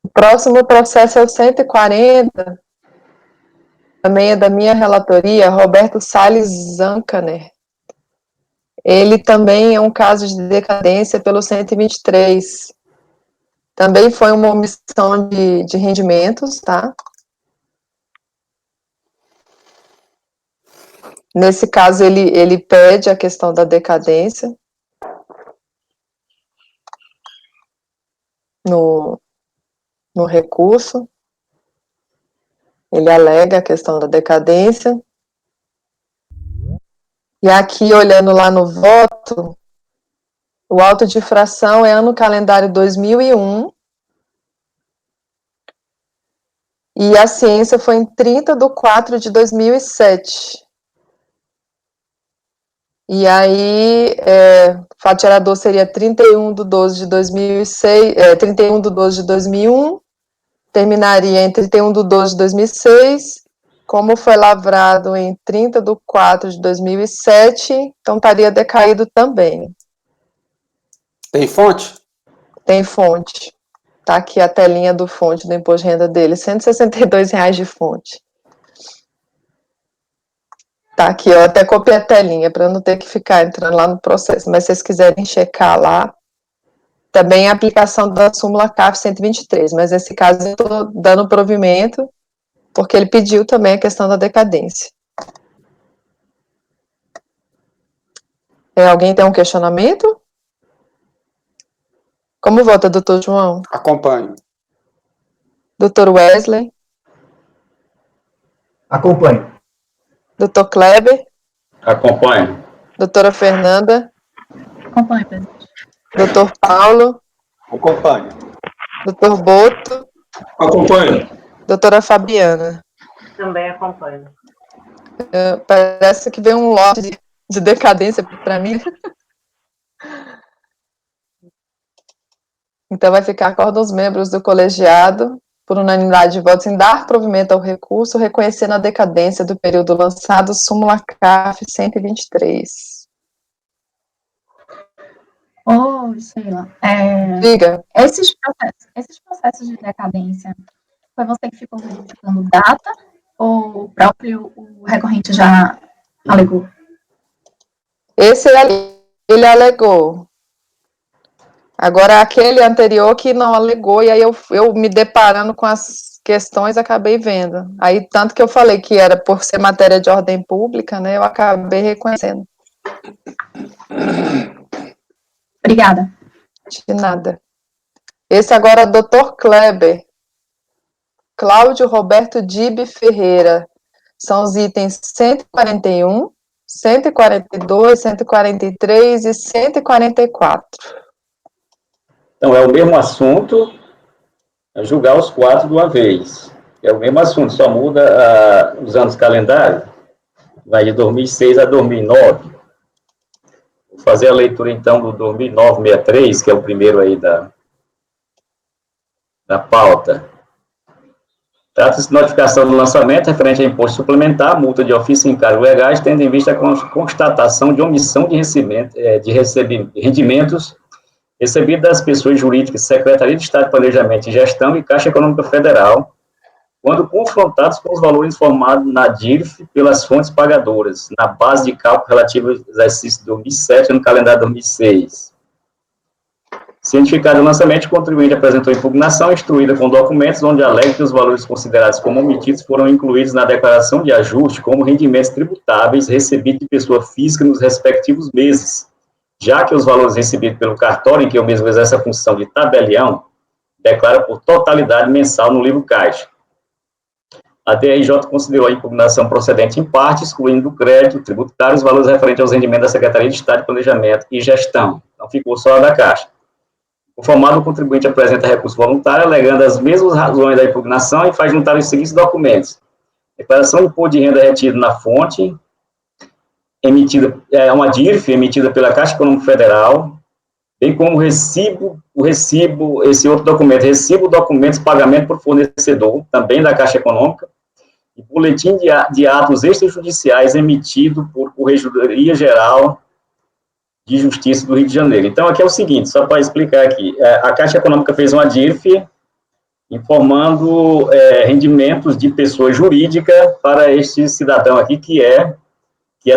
O próximo processo é o 140, também é da minha relatoria, Roberto Salles Zancaner. Ele também é um caso de decadência pelo 123. Também foi uma omissão de rendimentos, tá? Nesse caso, ele pede a questão da decadência no recurso. Ele alega a questão da decadência. E aqui, olhando lá no voto, o auto de infração é ano calendário 2001, e a ciência foi em 30/4/2007. E aí, fato gerador seria 31/12/2006, 31/12/2001, terminaria em 31/12/2006, como foi lavrado em 30/4/2007, então estaria decaído também. Tem fonte? Tem fonte. Tá aqui a telinha do fonte do imposto de renda dele, R$162 de fonte. Tá aqui, eu até copiei a telinha para não ter que ficar entrando lá no processo, mas se vocês quiserem checar lá, também a aplicação da súmula CAF 123, mas nesse caso eu estou dando provimento, porque ele pediu também a questão da decadência. Alguém tem um questionamento? Como vota, doutor João? Acompanho. Doutor Wesley? Acompanho. Doutor Kleber? Acompanho. Doutora Fernanda? Acompanho, presidente. Doutor Paulo? Acompanho. Doutor Boto? Acompanho. Doutora Fabiana? Também acompanho. Parece que veio um lote de decadência para mim. Então, vai ficar acordo aos membros do colegiado, por unanimidade de votos, em dar provimento ao recurso, reconhecendo a decadência do período lançado, súmula CAF 123. Sheila, Diga. esses processos de decadência, foi você que ficou verificando data ou o próprio recorrente já alegou? Esse ele alegou. Agora, aquele anterior que não alegou, e aí eu me deparando com as questões, acabei vendo. Aí, tanto que eu falei que era por ser matéria de ordem pública, né, eu acabei reconhecendo. Obrigada. De nada. Esse agora é doutor Kleber. Cláudio Roberto Dibe Ferreira. São os itens 141, 142, 143 e 144. Então, é o mesmo assunto, julgar os 4 de uma vez. É o mesmo assunto, só muda os anos calendário. Vai de 2006 a 2009. Vou fazer a leitura, então, do 2009-63, que é o primeiro aí da pauta. Trata-se de notificação do lançamento referente a imposto suplementar, multa de ofício e encargos legais, tendo em vista a constatação de omissão de rendimentos recebido das pessoas jurídicas, Secretaria de Estado de Planejamento e Gestão e Caixa Econômica Federal, quando confrontados com os valores informados na DIRF pelas fontes pagadoras, na base de cálculo relativa ao exercício 2007 no calendário 2006. Cientificado o lançamento, o contribuinte apresentou impugnação instruída com documentos onde alega que os valores considerados como omitidos foram incluídos na declaração de ajuste como rendimentos tributáveis recebidos de pessoa física nos respectivos meses, já que os valores recebidos pelo cartório, em que eu mesmo exerço a função de tabelião, declara por totalidade mensal no livro caixa. A DRJ considerou a impugnação procedente em parte, excluindo do crédito tributário os valores referentes aos rendimentos da Secretaria de Estado de Planejamento e Gestão. Não ficou só a da Caixa. Conformado, o contribuinte apresenta recurso voluntário, alegando as mesmas razões da impugnação e faz juntar os seguintes documentos. Declaração de imposto de renda retido na fonte, emitida, uma DIRF emitida pela Caixa Econômica Federal, bem como esse outro documento, recibo, documentos, pagamento por fornecedor, também da Caixa Econômica, e boletim de atos extrajudiciais emitido por Corregedoria Geral de Justiça do Rio de Janeiro. Então, aqui é o seguinte, só para explicar aqui, a Caixa Econômica fez uma DIRF informando rendimentos de pessoa jurídica para este cidadão aqui, que é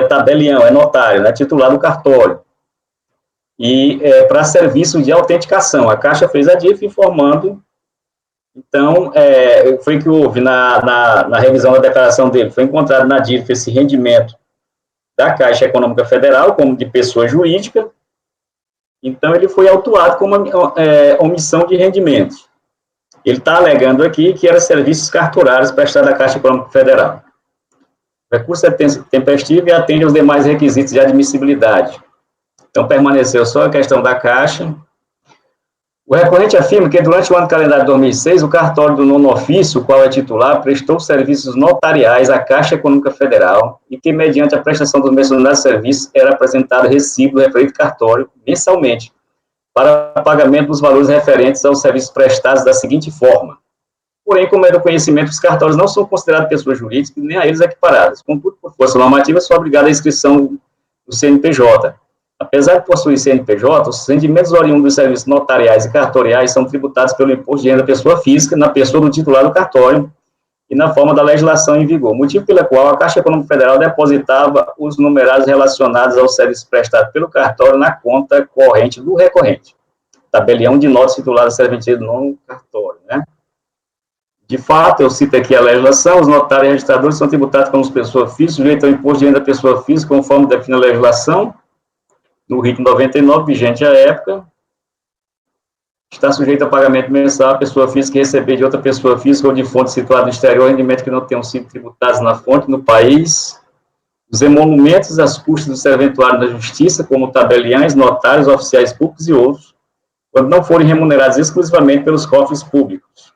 tabelião, é notário, né, titular do cartório. E para serviços de autenticação. A Caixa fez a DIRF informando, então, foi o que houve na revisão da declaração dele, foi encontrado na DIRF esse rendimento da Caixa Econômica Federal, como de pessoa jurídica, então ele foi autuado como omissão de rendimentos. Ele está alegando aqui que eram serviços cartorários prestados à Caixa Econômica Federal. O recurso é tempestivo e atende aos demais requisitos de admissibilidade. Então, permaneceu só a questão da Caixa. O recorrente afirma que, durante o ano calendário de 2006, o cartório do nono ofício, o qual é titular, prestou serviços notariais à Caixa Econômica Federal e que, mediante a prestação dos mencionados serviços, era apresentado recibo do referido cartório mensalmente para pagamento dos valores referentes aos serviços prestados da seguinte forma. Porém, como é do conhecimento, os cartórios não são considerados pessoas jurídicas nem a eles equiparadas. Contudo, por força normativa, são obrigados à inscrição do CNPJ. Apesar de possuir CNPJ, os rendimentos oriundos dos serviços notariais e cartoriais são tributados pelo imposto de renda da pessoa física na pessoa do titular do cartório e na forma da legislação em vigor, motivo pela qual a Caixa Econômica Federal depositava os numerados relacionados aos serviços prestados pelo cartório na conta corrente do recorrente. Tabelião de notas tituladas serventias no cartório, né? De fato, eu cito aqui a legislação, os notários e registradores são tributados como pessoa física, sujeito ao imposto de renda da pessoa física, conforme define a legislação, no RIT 99, vigente à época, está sujeito a pagamento mensal a pessoa física que receber de outra pessoa física ou de fonte situada no exterior rendimentos que não tenham sido tributados na fonte no país, os emolumentos às custas do serventuário da justiça, como tabeliães, notários, oficiais públicos e outros, quando não forem remunerados exclusivamente pelos cofres públicos.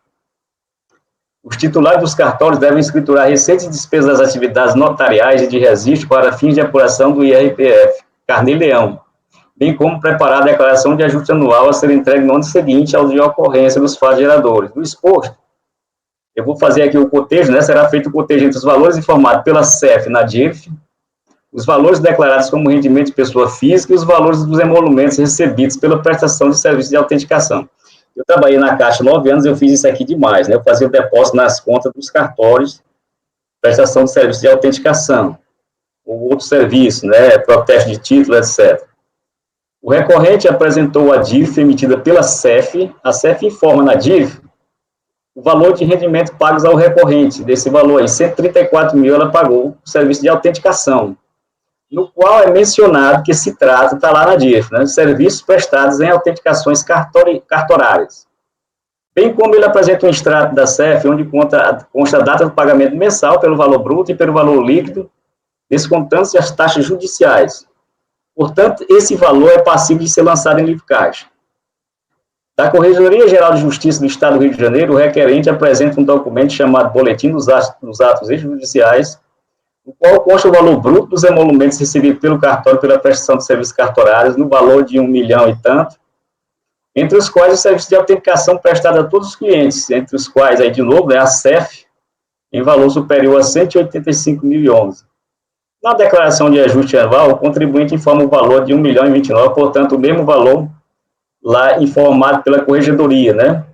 Os titulares dos cartórios devem escriturar receitas e despesas das atividades notariais e de registro para fins de apuração do IRPF, Carnê-Leão, bem como preparar a declaração de ajuste anual a ser entregue no ano seguinte ao de ocorrência dos fatos geradores. Do exposto, eu vou fazer aqui o cotejo, né? Será feito o cotejo entre os valores informados pela CEF na DIRF, os valores declarados como rendimento de pessoa física e os valores dos emolumentos recebidos pela prestação de serviço de autenticação. Eu trabalhei na Caixa há 9 anos, eu fiz isso aqui demais, né? Eu fazia o depósito nas contas dos cartórios, prestação de serviço de autenticação, ou outro serviço, né? Protesto de título, etc. O recorrente apresentou a DIRF emitida pela CEF, a CEF informa na DIRF o valor de rendimento pagos ao recorrente, desse valor aí, 134 mil ela pagou o serviço de autenticação, no qual é mencionado que se trata, está lá na DIRF, né, de serviços prestados em autenticações cartorárias. Bem como ele apresenta um extrato da CEF, onde consta a data do pagamento mensal pelo valor bruto e pelo valor líquido, descontando-se as taxas judiciais. Portanto, esse valor é passível de ser lançado em livro caixa. Da Corregedoria Geral de Justiça do Estado do Rio de Janeiro, o requerente apresenta um documento chamado Boletim dos Atos Extrajudiciais, no qual consta o valor bruto dos emolumentos recebidos pelo cartório pela prestação de serviços cartorários no valor de 1 milhão e tanto, entre os quais o serviço de autenticação prestado a todos os clientes, entre os quais, aí de novo, é a CEF, em valor superior a 185.011. Na declaração de ajuste anual, o contribuinte informa o valor de 1 milhão e 29, portanto, o mesmo valor lá informado pela Corregedoria, né?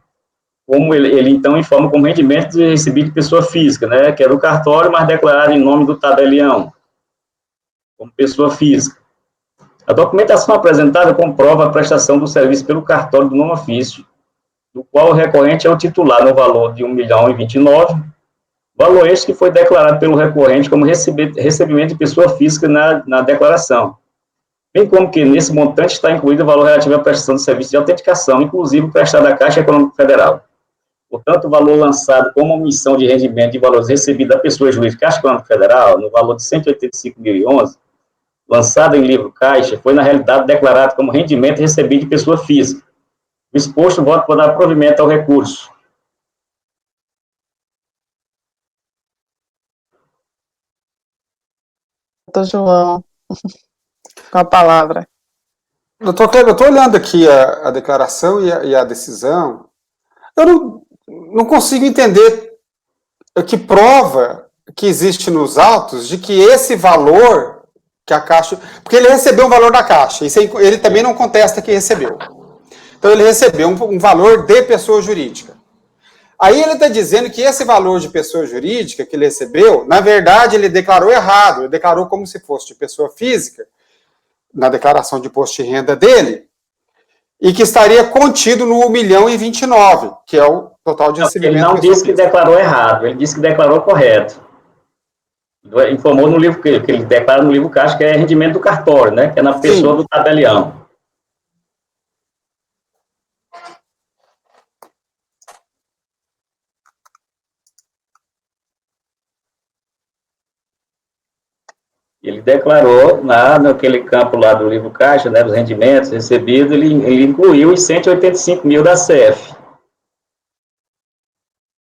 Como ele então informa como rendimento recebido de pessoa física, né? Que é do cartório, mas declarado em nome do tabelião, como pessoa física. A documentação apresentada comprova a prestação do serviço pelo cartório do nono ofício, do qual o recorrente é o titular no valor de 1 milhão e 29, valor este que foi declarado pelo recorrente como recebimento de pessoa física na declaração, bem como que nesse montante está incluído o valor relativo à prestação de serviço de autenticação, inclusive prestado à Caixa Econômica Federal. Portanto, o valor lançado como omissão de rendimento de valores recebidos da pessoa jurídica Caixa Econômica Federal, no valor de 185.011, lançado em livro caixa, foi na realidade declarado como rendimento recebido de pessoa física. O exposto voto por dar provimento ao recurso. Doutor João, com a palavra. Eu estou olhando aqui a declaração e a decisão. Eu não consigo entender que prova que existe nos autos de que esse valor que a Caixa... Porque ele recebeu um valor da Caixa, isso ele também não contesta que recebeu. Então ele recebeu um valor de pessoa jurídica. Aí ele está dizendo que esse valor de pessoa jurídica que ele recebeu, na verdade ele declarou errado, ele declarou como se fosse de pessoa física, na declaração de imposto de renda dele, e que estaria contido no 1 milhão e 29, que é o total de recebimento. Ele não disse que declarou errado, ele disse que declarou correto. Informou no livro que ele declara no livro caixa, que é rendimento do cartório, né? Que é na pessoa do tabelião. Ele declarou, naquele campo lá do livro caixa, né, dos rendimentos recebidos, ele incluiu os 185 mil da CEF.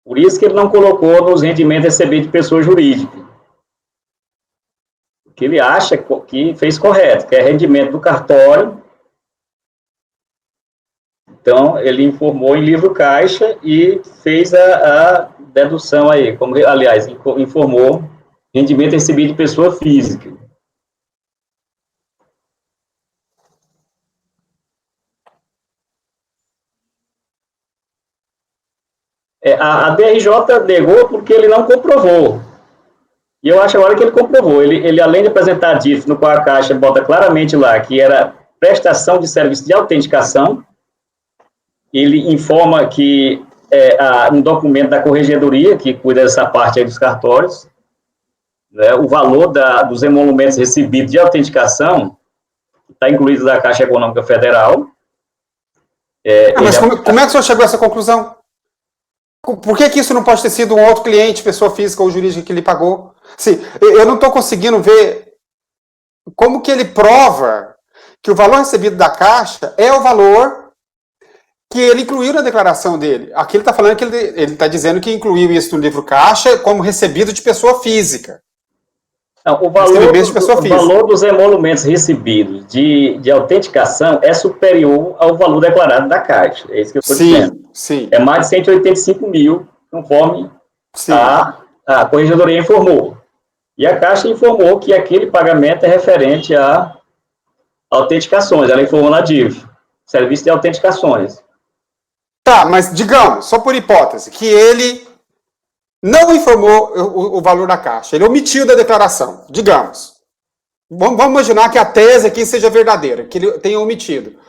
Por isso que ele não colocou nos rendimentos recebidos de pessoa jurídica. Que ele acha que fez correto, que é rendimento do cartório. Então, ele informou em livro caixa e fez a dedução aí, como, aliás, informou rendimento recebido de pessoa física. A DRJ negou porque ele não comprovou. E eu acho agora que ele comprovou. Ele além de apresentar a DIF, no qual a Caixa bota claramente lá que era prestação de serviço de autenticação, ele informa que um documento da Corregedoria, que cuida dessa parte aí dos cartórios, né, o valor dos emolumentos recebidos de autenticação está incluído da Caixa Econômica Federal. Mas como é que o senhor chegou a essa conclusão? Por que isso não pode ter sido um outro cliente, pessoa física ou jurídica, que lhe pagou? Sim, eu não estou conseguindo ver como que ele prova que o valor recebido da Caixa é o valor que ele incluiu na declaração dele. Aqui ele está falando que ele está dizendo que incluiu isso no livro Caixa como recebido de pessoa física. Não, o valor dos emolumentos recebidos de autenticação é superior ao valor declarado da Caixa. É isso que eu estou dizendo. Sim. É mais de 185 mil, conforme a Corregedoria informou. E a Caixa informou que aquele pagamento é referente a autenticações. Ela informou na DIF, Serviço de Autenticações. Tá, mas digamos, só por hipótese, que ele não informou o valor da Caixa, ele omitiu da declaração, digamos. Vamos imaginar que a tese aqui seja verdadeira, que ele tenha omitido.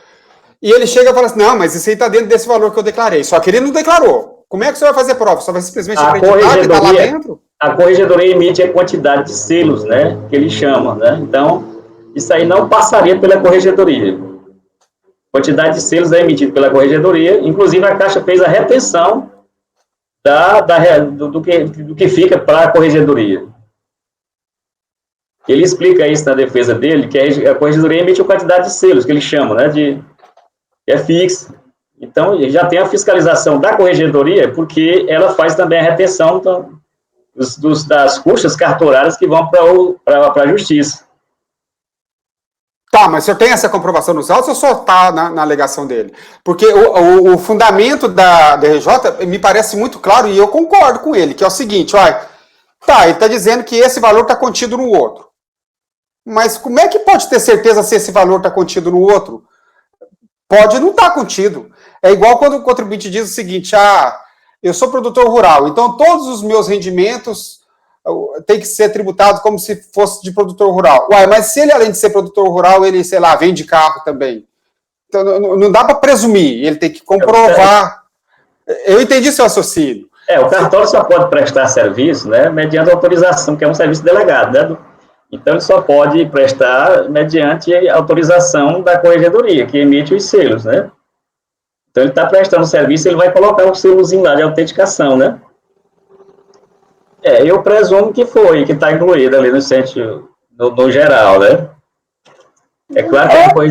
E ele chega e fala assim, não, mas isso aí está dentro desse valor que eu declarei, só que ele não declarou. Como é que você vai fazer prova? Só vai simplesmente acreditar que está lá dentro? A Corregedoria emite a quantidade de selos, né, que ele chama, né? Então, isso aí não passaria pela Corregedoria. Quantidade de selos é emitida pela Corregedoria, inclusive a Caixa fez a retenção do que fica para a Corregedoria. Ele explica isso na defesa dele, que a Corregedoria emite uma quantidade de selos, que ele chama, né, que é fixa. Então, já tem a fiscalização da Corregedoria, porque ela faz também a retenção das custas cartorárias que vão para a Justiça. Tá, mas o senhor tem essa comprovação nos autos ou só está na alegação dele? Porque o fundamento da DRJ me parece muito claro e eu concordo com ele, que é o seguinte, olha, tá, ele está dizendo que esse valor está contido no outro. Mas como é que pode ter certeza se esse valor está contido no outro? Pode não estar contido. É igual quando o contribuinte diz o seguinte, eu sou produtor rural, então todos os meus rendimentos tem que ser tributado como se fosse de produtor rural. Uai, mas se ele, além de ser produtor rural, ele, sei lá, vende carro também. Então, não dá para presumir, ele tem que comprovar. Eu entendi seu raciocínio. O cartório só pode prestar serviço, né, mediante autorização, que é um serviço delegado, né? Então, ele só pode prestar mediante autorização da Corregedoria, que emite os selos, né? Então, ele está prestando serviço, ele vai colocar um selozinho lá de autenticação, né? Eu presumo que foi, que está incluído ali no centro, no geral, né? É claro que depois...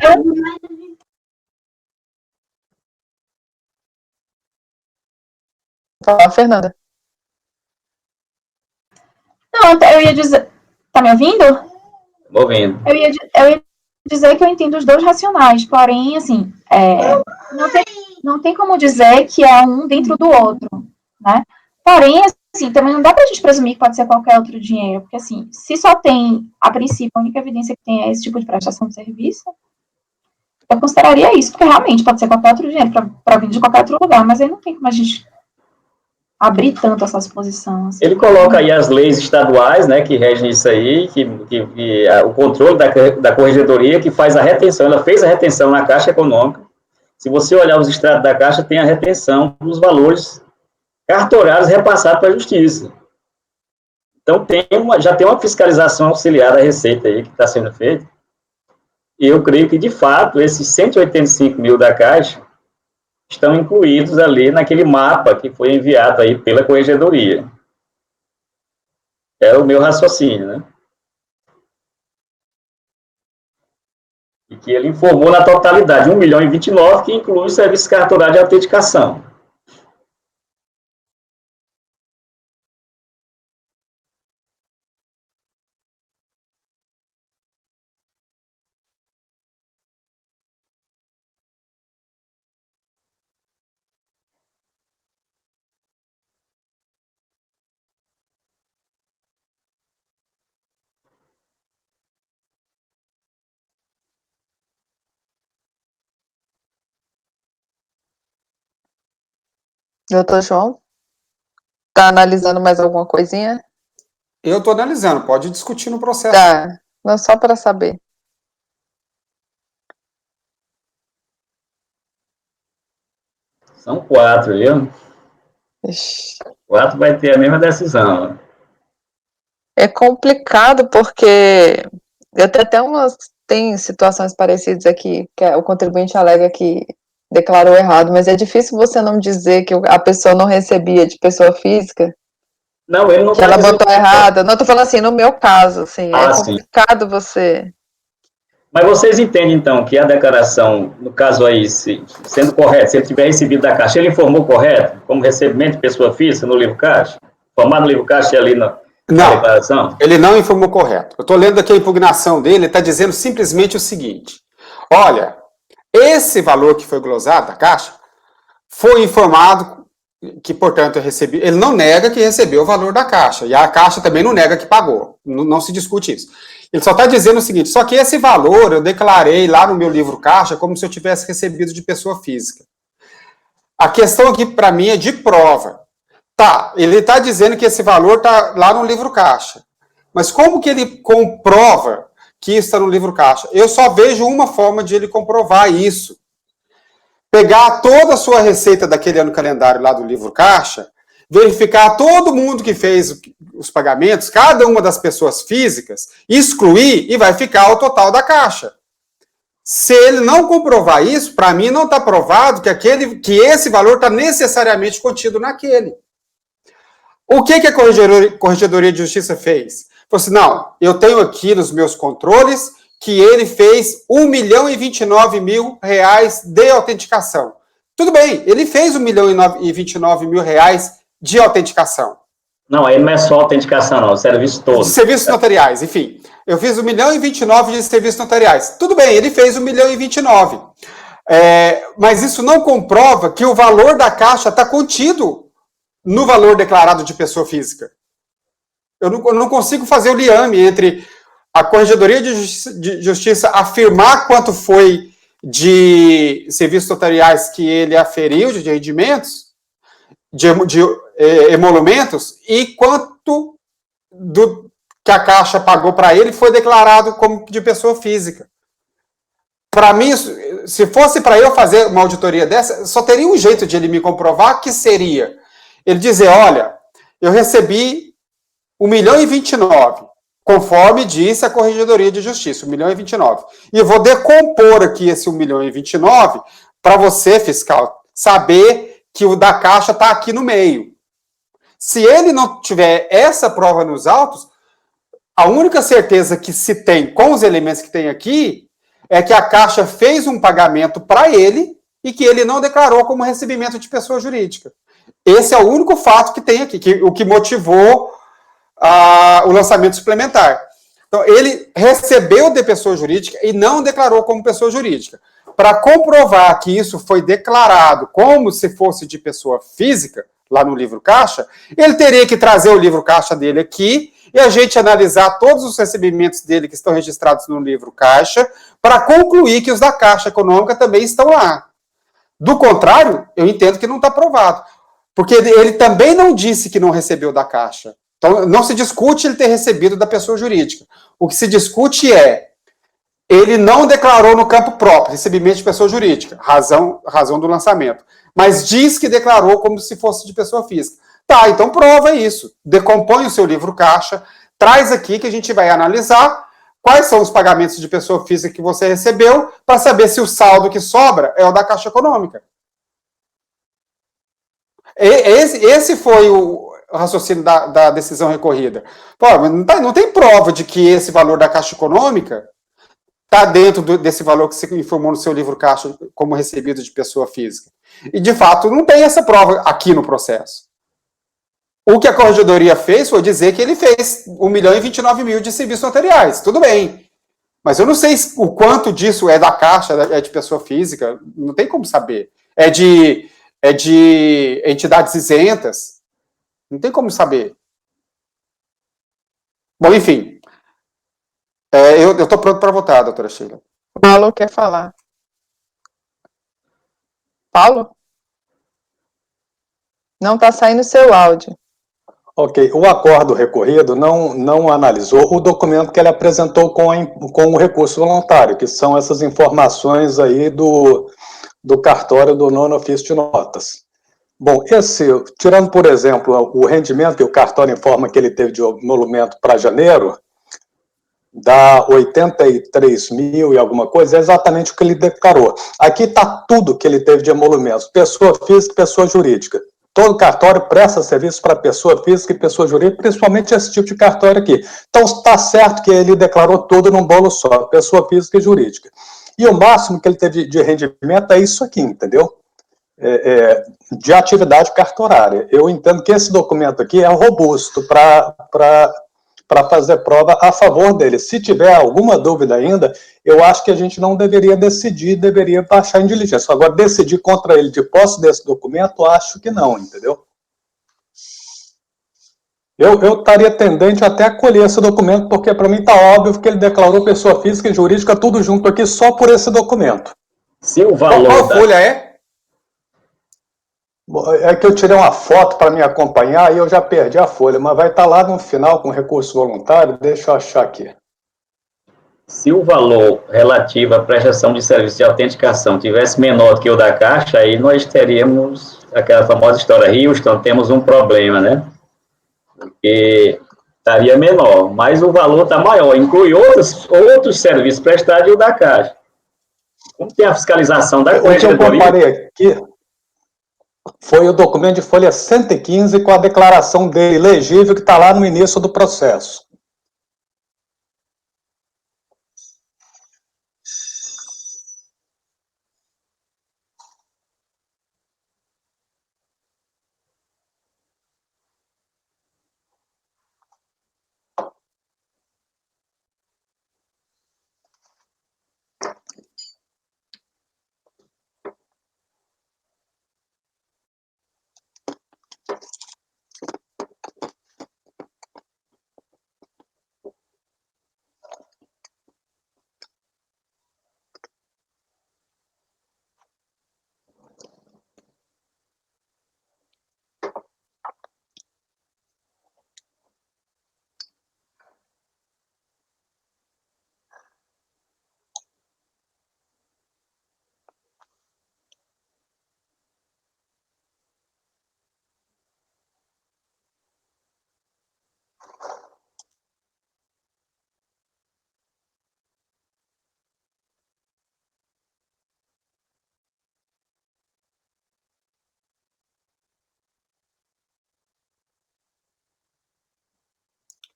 Fala, Fernanda. Não, eu ia dizer... Tá me ouvindo? Estou ouvindo. Eu ia dizer que eu entendo os dois racionais, porém, assim, não tem como dizer que é um dentro do outro, né? Porém, assim, também não dá pra gente presumir que pode ser qualquer outro dinheiro, porque, assim, se só tem, a princípio, a única evidência que tem é esse tipo de prestação de serviço, eu consideraria isso, porque realmente pode ser qualquer outro dinheiro, para vir de qualquer outro lugar, mas aí não tem como a gente abrir tanto essa suposição. Assim. Ele coloca aí as leis estaduais, né, que regem isso aí, que o controle da Corregedoria, que faz a retenção, ela fez a retenção na Caixa Econômica. Se você olhar os extratos da Caixa, tem a retenção dos valores cartorários repassados para a Justiça. Então, já tem uma fiscalização auxiliar da Receita aí, que está sendo feita. E eu creio que, de fato, esses 185 mil da Caixa estão incluídos ali naquele mapa que foi enviado aí pela Corregedoria. É o meu raciocínio, né? e que ele informou na totalidade 1.029.000, que inclui o serviço cartorário de autenticação. Doutor João? Está analisando mais alguma coisinha? Eu estou analisando, pode discutir no processo. Tá, não, só para saber. São 4, viu? Ixi. 4 vai ter a mesma decisão. É complicado porque tem situações parecidas aqui, que o contribuinte alega que declarou errado, mas é difícil você não dizer que a pessoa não recebia de pessoa física. Não, ele não que ela botou errado. Não, estou falando assim, no meu caso, assim, é complicado você... Mas vocês entendem, então, que a declaração, no caso aí, sendo correta, se ele tiver recebido da Caixa, ele informou correto, como recebimento de pessoa física no livro Caixa? Formado no livro Caixa e ali na declaração? Ele não informou correto. Eu estou lendo aqui a impugnação dele, ele está dizendo simplesmente o seguinte: olha, esse valor que foi glosado da Caixa foi informado que, portanto, eu recebi. Ele não nega que recebeu o valor da Caixa, e a Caixa também não nega que pagou. Não se discute isso. Ele só está dizendo o seguinte: só que esse valor eu declarei lá no meu livro Caixa como se eu tivesse recebido de pessoa física. A questão aqui, para mim, é de prova. Tá, ele está dizendo que esse valor está lá no livro Caixa. Mas como que ele comprova que isso está no livro Caixa? Eu só vejo uma forma de ele comprovar isso. Pegar toda a sua receita daquele ano calendário lá do livro Caixa, verificar todo mundo que fez os pagamentos, cada uma das pessoas físicas, excluir e vai ficar o total da Caixa. Se ele não comprovar isso, para mim não está provado que esse valor está necessariamente contido naquele. O que a Corregedoria de Justiça fez? Falou assim, não, eu tenho aqui nos meus controles que ele fez R$1.029.000 de autenticação. Tudo bem, ele fez R$1.029.000 de autenticação. Não, aí não é só autenticação, não, o serviço todo. De serviços notariais, enfim. Eu fiz R$1.029.000 de serviços notariais. Tudo bem, ele fez R$1.029.000. Mas isso não comprova que o valor da Caixa está contido no valor declarado de pessoa física. Eu não consigo fazer o liame entre a Corregedoria de Justiça afirmar quanto foi de serviços notariais que ele aferiu, de rendimentos, de emolumentos, e quanto que a Caixa pagou para ele foi declarado como de pessoa física. Para mim, se fosse para eu fazer uma auditoria dessa, só teria um jeito de ele me comprovar, que seria ele dizer, olha, eu recebi R$1.029.000, conforme disse a Corregedoria de Justiça, R$1.029.000. E eu vou decompor aqui esse R$1.029.000 para você, fiscal, saber que o da Caixa está aqui no meio. Se ele não tiver essa prova nos autos, a única certeza que se tem com os elementos que tem aqui é que a Caixa fez um pagamento para ele e que ele não declarou como recebimento de pessoa jurídica. Esse é o único fato que tem aqui, o que motivou o lançamento suplementar. Então, ele recebeu de pessoa jurídica e não declarou como pessoa jurídica. Para comprovar que isso foi declarado como se fosse de pessoa física, lá no livro Caixa, ele teria que trazer o livro Caixa dele aqui e a gente analisar todos os recebimentos dele que estão registrados no livro Caixa para concluir que os da Caixa Econômica também estão lá. Do contrário, eu entendo que não está provado. Porque ele também não disse que não recebeu da Caixa. Então, não se discute ele ter recebido da pessoa jurídica. O que se discute é, ele não declarou no campo próprio, recebimento de pessoa jurídica, razão do lançamento. Mas diz que declarou como se fosse de pessoa física. Tá, então prova isso. Decompõe o seu livro Caixa, traz aqui que a gente vai analisar quais são os pagamentos de pessoa física que você recebeu, para saber se o saldo que sobra é o da Caixa Econômica. Esse foi o raciocínio da decisão recorrida. Pô, mas não tem prova de que esse valor da Caixa Econômica está dentro desse valor que você informou no seu livro caixa como recebido de pessoa física. E, de fato, não tem essa prova aqui no processo. O que a Corregedoria fez foi dizer que ele fez 1.029.000 de serviços notariais. Tudo bem. Mas eu não sei o quanto disso é da Caixa, é de pessoa física. Não tem como saber. É de entidades isentas. Não tem como saber. Bom, enfim. Eu estou pronto para votar, doutora Sheila. Paulo quer falar. Paulo? Não está saindo seu áudio. Ok, o acordo recorrido não analisou o documento que ele apresentou com o recurso voluntário, que são essas informações aí do cartório do nono ofício de notas. Bom, tirando, por exemplo, o rendimento que o cartório informa que ele teve de emolumento para janeiro, dá 83 mil e alguma coisa, é exatamente o que ele declarou. Aqui está tudo que ele teve de emolumento, pessoa física e pessoa jurídica. Todo cartório presta serviço para pessoa física e pessoa jurídica, principalmente esse tipo de cartório aqui. Então, está certo que ele declarou tudo num bolo só, pessoa física e jurídica. E o máximo que ele teve de rendimento é isso aqui, entendeu? De atividade cartorária. Eu entendo que esse documento aqui é robusto para fazer prova a favor dele. Se tiver alguma dúvida ainda, eu acho que a gente não deveria decidir, deveria baixar em diligência. Agora, decidir contra ele de posse desse documento, acho que não, entendeu? Eu estaria tendente até a colher esse documento, porque para mim está óbvio que ele declarou pessoa física e jurídica tudo junto aqui só por esse documento. Se o valor... Qual folha é? É que eu tirei uma foto para me acompanhar e eu já perdi a folha, mas vai estar lá no final com recurso voluntário, deixa eu achar aqui. Se o valor relativo à prestação de serviço de autenticação tivesse menor do que o da Caixa, aí nós teríamos aquela famosa história, Houston, temos um problema, né? Porque estaria menor, mas o valor está maior, inclui outros serviços prestados e o da Caixa. Como tem a fiscalização da Corregedoria... O que eu comparei aqui foi o documento de folha 115 com a declaração dele legível que está lá no início do processo.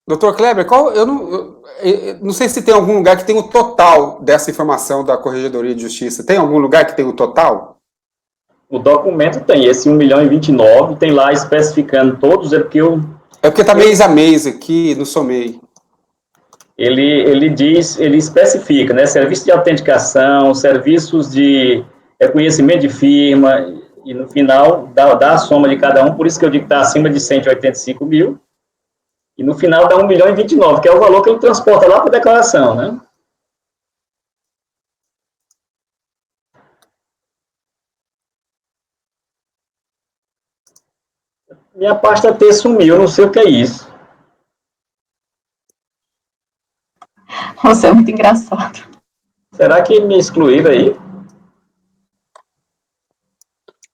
Doutor Kleber, eu não sei se tem algum lugar que tem o total dessa informação da Corregedoria de Justiça. Tem algum lugar que tem o total? O documento tem esse 1.029.000, tem lá especificando todos, é porque está mês a mês aqui, não somei. Ele especifica, né, serviço de autenticação, serviços de reconhecimento de firma, e no final dá a soma de cada um, por isso que eu digo que está acima de 185 mil, e no final dá 1.029.000, que é o valor que ele transporta lá para a declaração, né? Minha pasta T sumiu, eu não sei o que é isso. Você é muito engraçado. Será que me excluíram aí?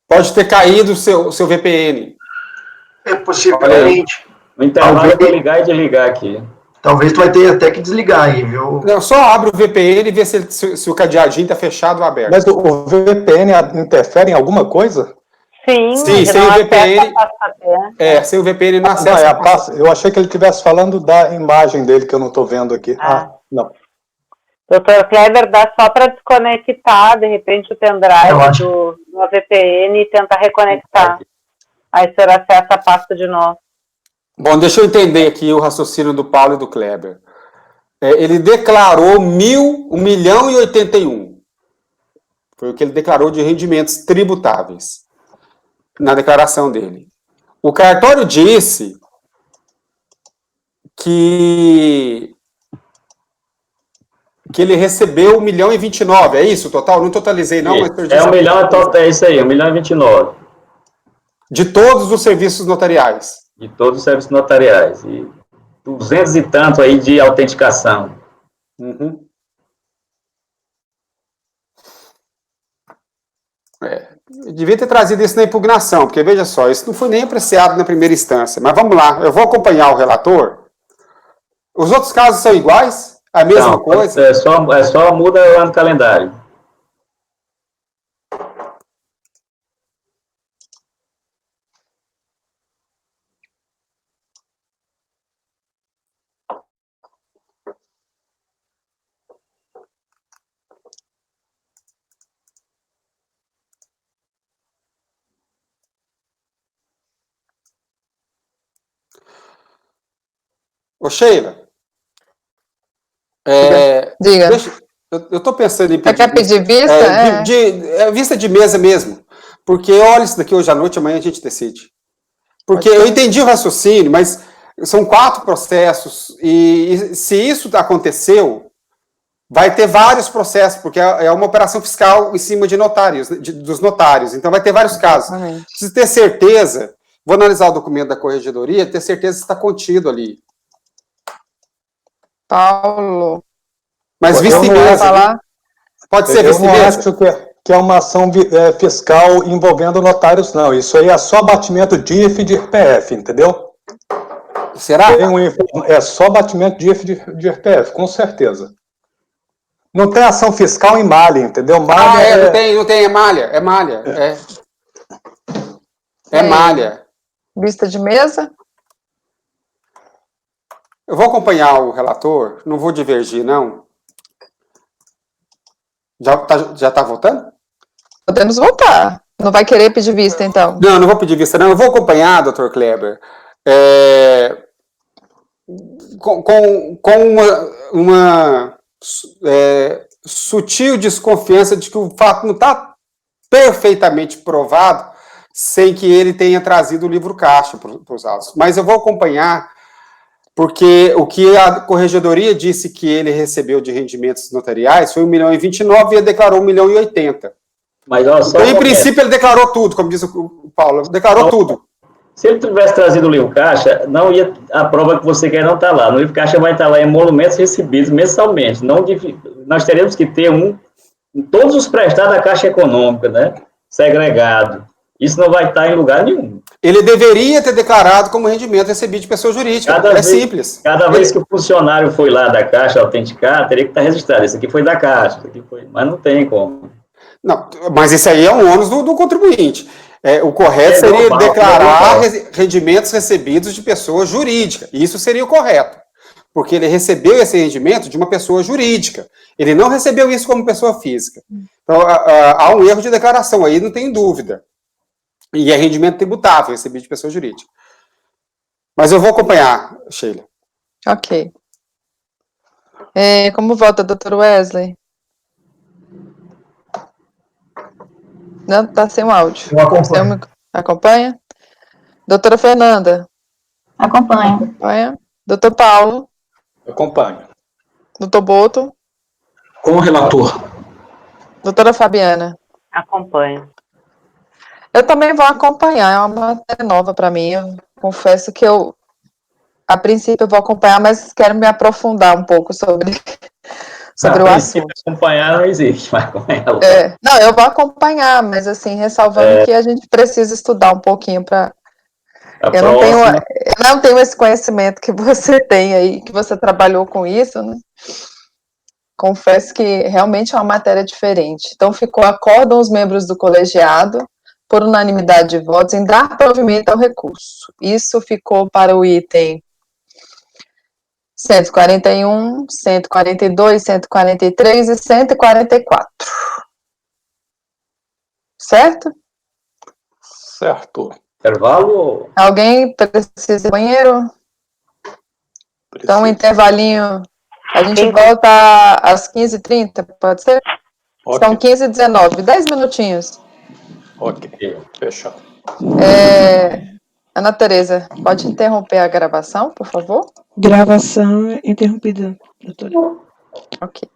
Pode ter caído o seu VPN. É possivelmente. No intervalo eu vou ligar e desligar aqui. Talvez tu vai ter até que desligar aí, viu? Não, só abre o VPN e vê se o cadeadinho está fechado ou aberto. Mas o VPN interfere em alguma coisa? Sim, sem o VPN. Sem o VPN não acessa. Eu achei que ele estivesse falando da imagem dele, que eu não estou vendo aqui. Não. Doutor Kleber, dá só para desconectar, de repente, o pendrive do VPN e tentar reconectar. Aí o senhor acessa a pasta de novo. Bom, deixa eu entender aqui o raciocínio do Paulo e do Kleber. Ele declarou 1.081. Foi o que ele declarou de rendimentos tributáveis na declaração dele. O cartório disse que ele recebeu 1.029, é isso o total? Não totalizei não, mas perdi. 1 milhão é isso aí, 1.029. De todos os serviços notariais. De todos os serviços notariais. E 200 e tanto aí de autenticação. Uhum. Eu devia ter trazido isso na impugnação, porque veja só, isso não foi nem apreciado na primeira instância. Mas vamos lá, eu vou acompanhar o relator. Os outros casos são iguais? A mesma coisa? É só muda o ano calendário. Ô, Sheila. Diga. Eu estou pensando em pedir. Você quer pedir vista? Vista de mesa mesmo. Porque olha isso daqui hoje à noite, amanhã a gente decide. Porque eu entendi o raciocínio, mas são 4 processos. E se isso aconteceu, vai ter vários processos, porque é uma operação fiscal em cima de notários, dos notários. Então vai ter vários casos. Preciso ter certeza. Vou analisar o documento da corregedoria, ter certeza que está contido ali. Paulo. Mas vista em mesa. Falar? Pode ser vista em mesa? Eu não acho que é uma ação fiscal envolvendo notários, não. Isso aí é só batimento de IF e de IRPF, entendeu? Será? É só batimento de IF e de IRPF, com certeza. Não tem ação fiscal em malha, entendeu? Malha não tem, é malha. É malha. Vista de mesa? Eu vou acompanhar o relator, não vou divergir, não. Já tá votando? Podemos votar. Não vai querer pedir vista, então? Não vou pedir vista, não. Eu vou acompanhar, doutor Kleber, com uma sutil desconfiança de que o fato não está perfeitamente provado sem que ele tenha trazido o livro caixa para os autos. Mas eu vou acompanhar, porque o que a corregedoria disse que ele recebeu de rendimentos notariais foi 1.029 e ele declarou 1.080. Mas olha só. Então, em princípio, ele declarou tudo, como diz o Paulo, declarou tudo. Se ele tivesse trazido o livro caixa, não ia, a prova que você quer não está lá. No livro caixa vai estar lá emolumentos recebidos mensalmente. Nós teremos que ter todos os prestados da Caixa Econômica, né? Segregado. Isso não vai estar em lugar nenhum. Ele deveria ter declarado como rendimento recebido de pessoa jurídica. Simples. Cada vez que o funcionário foi lá da Caixa autenticar, teria que estar registrado. Esse aqui foi da Caixa, mas não tem como. Não, mas isso aí é um ônus do contribuinte. O correto seria declarar rendimentos recebidos de pessoa jurídica. Isso seria o correto. Porque ele recebeu esse rendimento de uma pessoa jurídica. Ele não recebeu isso como pessoa física. Então, há um erro de declaração aí, não tem dúvida. E é rendimento tributável, recebido de pessoa jurídica. Mas eu vou acompanhar, Sheila. Ok. Como vota, doutor Wesley? Não, está sem o áudio. Eu acompanho. Acompanha? Doutora Fernanda? Acompanha. Doutor Paulo? Acompanho. Doutor Boto? Com o relator. Doutora Fabiana? Acompanho. Eu também vou acompanhar, é uma matéria nova para mim. Eu confesso que a princípio, eu vou acompanhar, mas quero me aprofundar um pouco sobre o assunto. Acompanhar não existe, mas acompanhar. Não, eu vou acompanhar, mas assim, ressalvando que a gente precisa estudar um pouquinho para. Eu não tenho esse conhecimento que você tem aí, que você trabalhou com isso, né? Confesso que realmente é uma matéria diferente. Então, acordam os membros do colegiado, por unanimidade de votos, em dar provimento ao recurso. Isso ficou para o item 141, 142, 143 e 144. Certo? Certo. Intervalo? Alguém precisa ir ao banheiro? Então, um intervalinho. A gente volta às 15h30, pode ser? Ok. São 15h19, 10 minutinhos. Ok, fechado. Ana Tereza, pode interromper a gravação, por favor? Gravação interrompida, doutora. Ok.